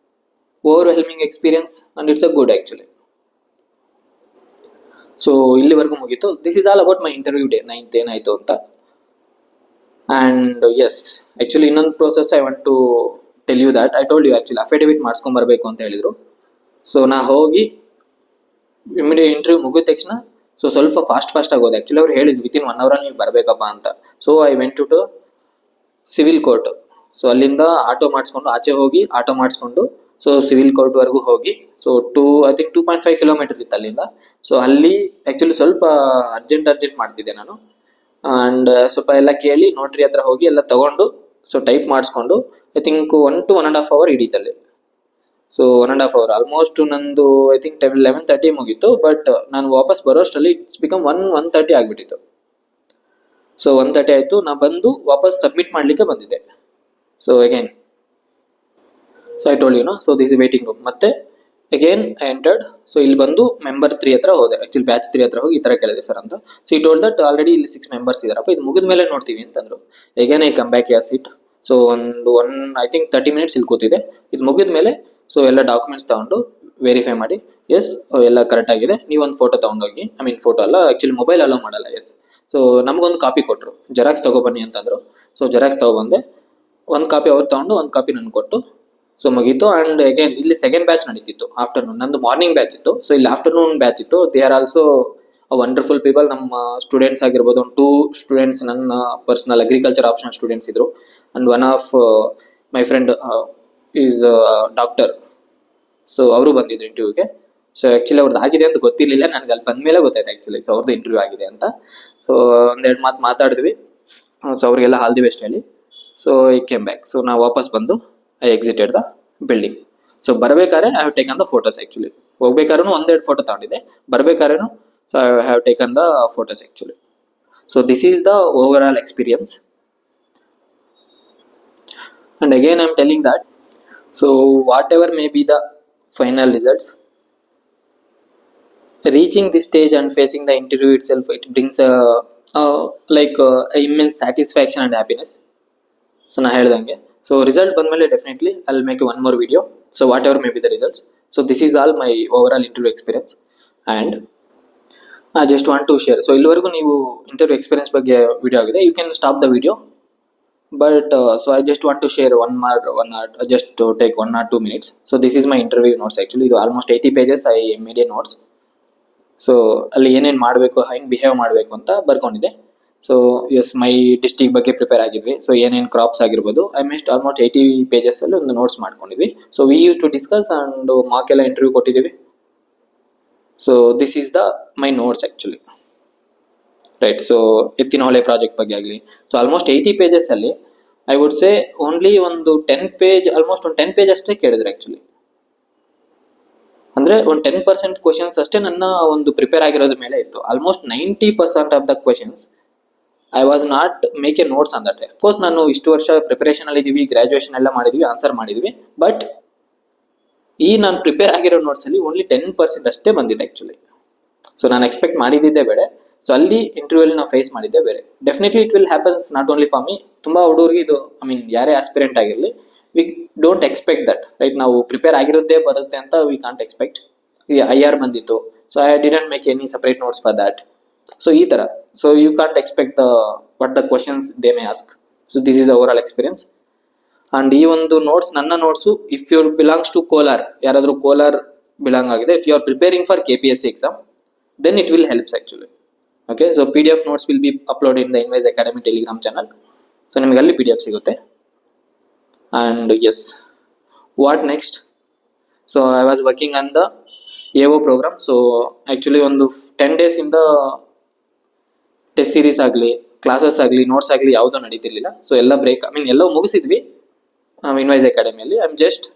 overwhelming experience and it's a good actually. So ಇಲ್ಲಿವರೆಗೂ ಮುಗೀತು. This is all about my interview day 9th ಏನಾಯಿತು ಅಂತ. ಆ್ಯಂಡ್ ಎಸ್, ಆ್ಯಕ್ಚುಲಿ ಇನ್ನೊಂದು process I want to tell you that. I told you actually affidavit ಮಾಡಿಸ್ಕೊಂಬರ್ಬೇಕು ಅಂತ ಹೇಳಿದರು. So ನಾ ಹೋಗಿ ಇಮಿಡಿಯೇಟ್ ಇಂಟರ್ವ್ಯೂ ಮುಗಿದ ತಕ್ಷಣ ಸೊ ಸ್ವಲ್ಪ ಫಾಸ್ಟ್ ಆಗೋದು. ಆ್ಯಕ್ಚುಲಿ ಅವ್ರು ಹೇಳಿದ್ರು ವಿತಿನ್ 1 hour ನೀವು ಬರಬೇಕಪ್ಪ ಅಂತ. So I went to civil court. So ಅಲ್ಲಿಂದ ಆಟೋ ಮಾಡಿಸ್ಕೊಂಡು ಆಚೆ ಹೋಗಿ ಆಟೋ ಮಾಡಿಸ್ಕೊಂಡು ಸೊ ಸಿವಿಲ್ ಕೋರ್ಟ್ವರೆಗೂ ಹೋಗಿ ಸೊ ಐ ಥಿಂಕ್ 2.5 kilometers ಇತ್ತು ಅಲ್ಲಿಂದ. ಸೊ ಅಲ್ಲಿ ಆ್ಯಕ್ಚುಲಿ ಸ್ವಲ್ಪ ಅರ್ಜೆಂಟ್ ಮಾಡ್ತಿದ್ದೆ ನಾನು. ಆ್ಯಂಡ್ ಸ್ವಲ್ಪ ಎಲ್ಲ ಕೇಳಿ ನೋಟ್ರಿ ಹತ್ರ ಹೋಗಿ ಎಲ್ಲ ತಗೊಂಡು ಸೊ ಟೈಪ್ ಮಾಡಿಸ್ಕೊಂಡು ಐ ಥಿಂಕ್ 1 to 1.5 hours ಹಿಡೀತಲ್ಲಿ. ಸೊ 1.5 hours ಆಲ್ಮೋಸ್ಟ್ ನಂದು ಐ ಥಿಂಕ್ 11:30 ಮುಗೀತು. ಬಟ್ ನಾನು ವಾಪಸ್ ಬರೋಷ್ಟರಲ್ಲಿ ಇಟ್ಸ್ ಬಿಕಮ್ 1:30 ಆಗಿಬಿಟ್ಟಿತ್ತು. ಸೊ 1:30 ಆಯಿತು. ನಾ ಬಂದು ವಾಪಸ್ ಸಬ್ಮಿಟ್ ಮಾಡಲಿಕ್ಕೆ ಬಂದಿದ್ದೆ. So again so I told you know, so this is waiting room. ಮತ್ತೆ ಅಗೇನ್ ಐ ಎಂಟರ್ಡ್. ಸೊ ಇಲ್ಲಿ ಬಂದು ಮೆಂಬರ್ 3 ಹತ್ರ ಹೋದೆ. ಆ್ಯಕ್ಚುಲಿ ಬ್ಯಾಚ್ 3 ಹತ್ರ ಹೋಗಿ ಈ ಥರ ಕೇಳಿದೆ ಸರ್ ಅಂತ. ಸೊ ಈ ಟೋಲ್ಡ್ ದಟ್ ಆಲ್ರೆಡಿ ಇಲ್ಲಿ 6 members ಇದ್ದಾರಪ್ಪ, ಇದು ಮುಗಿದ ಮೇಲೆ ನೋಡ್ತೀವಿ ಅಂತಂದರು. Again I come back your seat. So I think 30 minutes ಇಲ್ಲಿ ಕೂತಿದೆ. ಇದು ಮುಗಿದ ಮೇಲೆ ಸೊ ಎಲ್ಲ ಡಾಕ್ಯುಮೆಂಟ್ಸ್ ತೊಗೊಂಡು ವೆರಿಫೈ ಮಾಡಿ ಎಸ್ ಎಲ್ಲ ಕರೆಕ್ಟ್ ಆಗಿದೆ, ನೀವೊಂದು ಫೋಟೋ ತೊಗೊಂಡೋಗಿ, ಫೋಟೋ ಅಲ್ಲ ಆ್ಯಕ್ಚುಲಿ ಮೊಬೈಲ್ ಅಲೋ ಮಾಡಲ್ಲ. ಎಸ್, ಸೊ ನಮಗೊಂದು ಕಾಪಿ ಕೊಟ್ಟರು, ಜೆರಾಕ್ಸ್ ತೊಗೊಬನ್ನಿ ಅಂತಂದರು. ಸೊ ಜೆರಾಕ್ಸ್ ತೊಗೊಬಂದೆ. ಒಂದು ಕಾಪಿ ಅವ್ರು ತೊಗೊಂಡು ಒಂದು ಕಾಪಿ ನನಗೆ ಕೊಟ್ಟು ಸೊ ಮುಗೀತು. ಆ್ಯಂಡ್ ಅಗೇನ್ ಇಲ್ಲಿ ಸೆಕೆಂಡ್ ಬ್ಯಾಚ್ ನಡೀತಿತ್ತು ಆಫ್ಟರ್ನೂನ್. ನಂದು ಮಾರ್ನಿಂಗ್ ಬ್ಯಾಚ್ ಇತ್ತು. ಸೊ ಇಲ್ಲಿ ಆಫ್ಟರ್ನೂನ್ ಬ್ಯಾಚ್ ಇತ್ತು. They are also wonderful people. ನಮ್ಮ ಸ್ಟೂಡೆಂಟ್ಸ್ ಆಗಿರ್ಬೋದು, ಒಂದು 2 ಸ್ಟೂಡೆಂಟ್ಸ್ ನನ್ನ ಪರ್ಸನಲ್ ಅಗ್ರಿಕಲ್ಚರ್ ಆಪ್ಷನಲ್ ಸ್ಟೂಡೆಂಟ್ಸ್ ಇದ್ರು, and one of my friend is doctor. So ಅವರು ಬಂದಿದ್ರು ಇಂಟರ್ವ್ಯೂಗೆ. ಸೊ ಆ್ಯಕ್ಚುಲಿ ಅವ್ರದ್ದು ಆಗಿದೆ ಅಂತ ಗೊತ್ತಿರಲಿಲ್ಲ, ನನಗೆ ಅಲ್ಲಿ ಬಂದಮೇಲೆ ಗೊತ್ತಾಯ್ತು ಆ್ಯಕ್ಚುಲಿ. ಸೊ ಅವ್ರದ್ದು ಇಂಟರ್ವ್ಯೂ ಆಗಿದೆ ಅಂತ. ಸೊ ಒಂದೆರಡು ಮಾತು ಮಾತಾಡಿದ್ವಿ. ಸೊ ಅವ್ರಿಗೆಲ್ಲ ಆಲ್ ದಿ ಬೆಸ್ಟ್ ಹೇಳಿ. So I came back. So ನಾವು ವಾಪಸ್ ಬಂದು I exited the building. So ಬರಬೇಕಾದ್ರೆ I have taken the photos actually. ಹೋಗ್ಬೇಕಾದ್ರೂ ಒಂದೆರಡು ಫೋಟೋ ತಗೊಂಡಿದ್ದೆ, ಬರಬೇಕಾದ್ರೂ so I have taken the photos actually. So this is the overall experience. And again I am telling that, so whatever may be the final results, reaching this stage and facing the interview itself, it brings a immense satisfaction and happiness. So na ಹೇಳಿದಂಗೆ, so result ಬಂದ್ಮೇಲೆ definitely I'll make one more video. So whatever may be the results. So this is all my overall interview experience, and I just want to share. So ಇಲ್ಲಿವರೆಗೂ ನೀವು interview experience ಬಗ್ಗೆ video ಆಗಿದೆ, you can stop the video. But so I just want to share just to take 1 or 2 minutes. So this is my interview notes actually. ಇದು almost 80 pages I made a notes. So ಅಲ್ಲಿ ಏನೇನು ಮಾಡಬೇಕು, ಹೆಂಗೆ behave ಮಾಡಬೇಕು ಅಂತ ಬರ್ಕೊಂಡಿದ್ದೆ. So yes, my district ಬಗ್ಗೆ prepare ಆಗಿದ್ವಿ. ಸೊ ಏನೇನು ಕ್ರಾಪ್ಸ್ ಆಗಿರ್ಬೋದು, ಐ ಮೆಸ್ಟ್ ಆಲ್ಮೋಸ್ಟ್ 80 pages ಅಲ್ಲಿ ಒಂದು ನೋಟ್ಸ್ ಮಾಡ್ಕೊಂಡಿದ್ವಿ. So we use to discuss and mark ಎಲ್ಲ ಇಂಟರ್ವ್ಯೂ ಕೊಟ್ಟಿದ್ದೀವಿ. So this is the my notes actually, right. So Yettinahole project ಬಗ್ಗೆ ಆಗಲಿ, ಸೊ ಆಲ್ಮೋಸ್ಟ್ 80 pages ಅಲ್ಲಿ ಐ ವುಡ್ ಸೇ ಓನ್ಲಿ ಒಂದು 10 page, almost ಒಂದು 10 page ಅಷ್ಟೇ ಕೇಳಿದ್ರು ಆ್ಯಕ್ಚುಲಿ. ಅಂದರೆ ಒಂದು 10% ಕ್ವಶನ್ಸ್ ಅಷ್ಟೇ ನನ್ನ ಒಂದು ಪ್ರಿಪೇರ್ ಆಗಿರೋದ್ರ ಮೇಲೆ ಇತ್ತು. Almost 90% of the questions I was not make A notes on that. Of course ನಾನು ಇಷ್ಟು ವರ್ಷ ಪ್ರಿಪರೇಷನಲ್ಲಿ ಇದ್ದೀವಿ, ಗ್ರ್ಯಾಜುಯೇಷನ್ ಎಲ್ಲ ಮಾಡಿದ್ವಿ, ಆನ್ಸರ್ ಮಾಡಿದ್ವಿ. ಬಟ್ ಈ ನಾನು ಪ್ರಿಪೇರ್ ಆಗಿರೋ ನೋಟ್ಸಲ್ಲಿ ಓನ್ಲಿ 10% ಅಷ್ಟೇ ಬಂದಿದೆ ಆ್ಯಕ್ಚುಲಿ. ಸೊ ನಾನು ಎಕ್ಸ್ಪೆಕ್ಟ್ ಮಾಡಿದ್ದೆ ಬೇರೆ. ಸೊ ಅಲ್ಲಿ ಇಂಟರ್ವ್ಯೂಲ್ಲಿ ನಾವು ಫೇಸ್ ಮಾಡಿದ್ದೆ ಬೇರೆ. Definitely it will happens not only for me. ತುಂಬ ಹುಡುಗರಿಗೆ ಇದು, ಐ ಮೀನ್ ಯಾರೇ ಆಸ್ಪಿರೆಂಟ್ ಆಗಿರಲಿ, we don't expect that, right. ನಾವು ಪ್ರಿಪೇರ್ ಆಗಿರೋದೇ ಬರುತ್ತೆ ಅಂತ ವಿ ಕಾಂಟ್ ಎಕ್ಸ್ಪೆಕ್ಟ್. ಈ IR ಬಂದಿತ್ತು, so I didn't make any separate notes for that. So ಈ ಥರ, so you can't expect what the questions they may ask. So this is overall experience. And ಈ ಒಂದು notes, ನನ್ನ notes, if you belongs to Kolar, ಯಾರಾದರೂ Kolar belong ಆಗಿದೆ, if you are preparing for KPSC exam, then it will helps actually. Okay, so PDF notes will be uploaded in the Inwise Academy Telegram channel. So ನಿಮಗೆ ಅಲ್ಲಿ PDF ಸಿಗುತ್ತೆ. And yes, what next? So I was working on the AO programme. So actually ಒಂದು 10 days ಇಂದ test series ಆಗಲಿ, classes ಆಗಲಿ, notes ಆಗಲಿ ಯಾವುದೂ ನಡೀತಿರ್ಲಿಲ್ಲ. ಸೊ ಎಲ್ಲ ಬ್ರೇಕ್, ಐ ಮೀನ್ ಎಲ್ಲವೂ ಮುಗಿಸಿದ್ವಿ Inwise Academy. I am just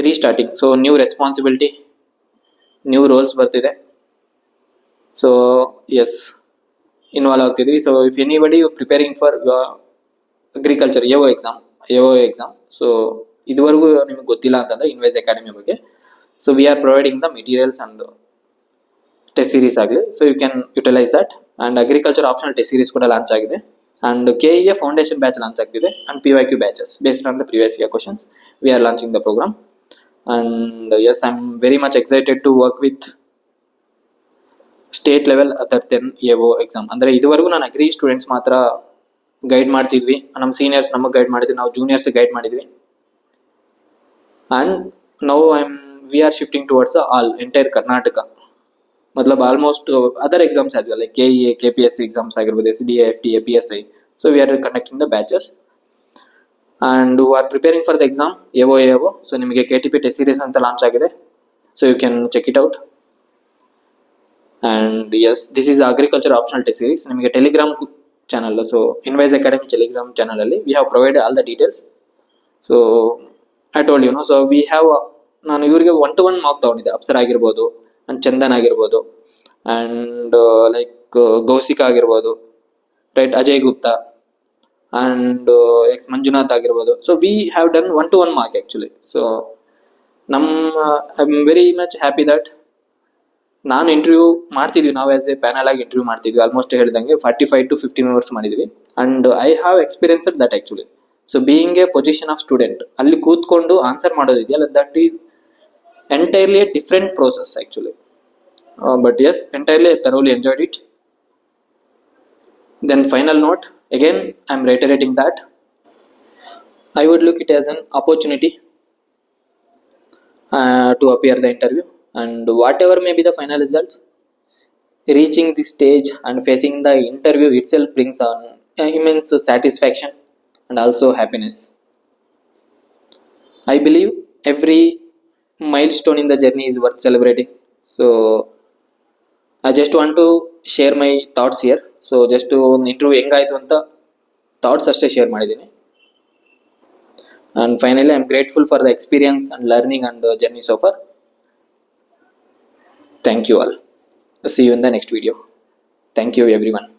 restarting. So new responsibility, new roles ಬರ್ತಿದೆ. ಸೊ ಎಸ್, ಇನ್ವಾಲ್ವ್ ಆಗ್ತಿದ್ವಿ. So if anybody you preparing for agriculture AO exam, so ಇದುವರೆಗೂ ನಿಮಗೆ ಗೊತ್ತಿಲ್ಲ ಅಂತಂದರೆ Inwise Academy ಬಗ್ಗೆ, so we are providing the materials and test series ಆಗಲಿ. So you can utilise that. And agriculture optional test series ಕೂಡ launch ಆಗಿದೆ. And KEA foundation batch launch ಆಗ್ತಿದೆ. And PYQ batches based on the previous year questions, we are launching the programme. And yes, I am very much excited to work with state level other then AO exam. ಅಂದರೆ ಇದುವರೆಗೂ ನಾನು agri students ಮಾತ್ರ guide ಮಾಡ್ತಿದ್ವಿ, ನಮ್ಮ seniors ನಮಗೆ guide ಮಾಡಿದ್ವಿ, ನಾವು juniors guide ಮಾಡಿದ್ವಿ. And now we are shifting towards all entire Karnataka. ಮತ್ಲಬ್ almost other exams as well, like KEA, KPSC exams ಆಗಿರ್ಬೋದು, SDA, FDA, PSI. So we are conducting the batches and who are preparing for the exam AO. So ನಿಮಗೆ KTP test series ಅಂತ launch ಆಗಿದೆ. So you can check it out. And yes, this is agriculture optional test series. ನಿಮಗೆ Telegram channel, so Inwise Academy Telegram ಚಾನಲಲ್ಲಿ we have provided all the details. So I told you know, so we have, ನಾನು ಇವರಿಗೆ 1-to-1 mark ತೊಗೊಂಡಿದ್ದೆ. ಅಪ್ಸರ್ ಆಗಿರ್ಬೋದು, and Chandan ಆಗಿರ್ಬೋದು, and like Gousika ಆಗಿರ್ಬೋದು, right, Ajay Gupta, and Manjunath ಆಗಿರ್ಬೋದು. So we have done 1-to-1 mark actually. So I am very much happy that ನಾನು interview ಮಾಡ್ತಿದ್ವಿ, ನಾವು ಆ್ಯಸ್ ಎ ಪ್ಯಾನಲ್ ಆಗಿ ಇಂಟರ್ವ್ಯೂ ಮಾಡ್ತಿದ್ವಿ. ಆಲ್ಮೋಸ್ಟ್ ಹೇಳಿದಂಗೆ 45 to 50 ಮೆಂಬರ್ಸ್ ಮಾಡಿದ್ವಿ. And I have experienced that actually. So being a position of student, ಅಲ್ಲಿ ಕೂತ್ಕೊಂಡು answer ಮಾಡೋದಿದೆಯಲ್ಲ, that is entirely a different process actually. But yes, entirely thoroughly enjoyed it. Then final note, again I am reiterating that I would look it as an opportunity to appear the interview, and whatever may be the final results, reaching this stage and facing the interview itself brings on immense satisfaction and also happiness. I believe every milestone in the journey is worth celebrating. So I just want to share my thoughts here. So just ಒಂದು interview ಹೆಂಗಾಯ್ತು ಅಂತ thoughts ಅಷ್ಟೇ share ಮಾಡಿದ್ದೀನಿ. And finally, I'm grateful for the experience and learning and journey so far. Thank you all. See you in the next video. Thank you everyone.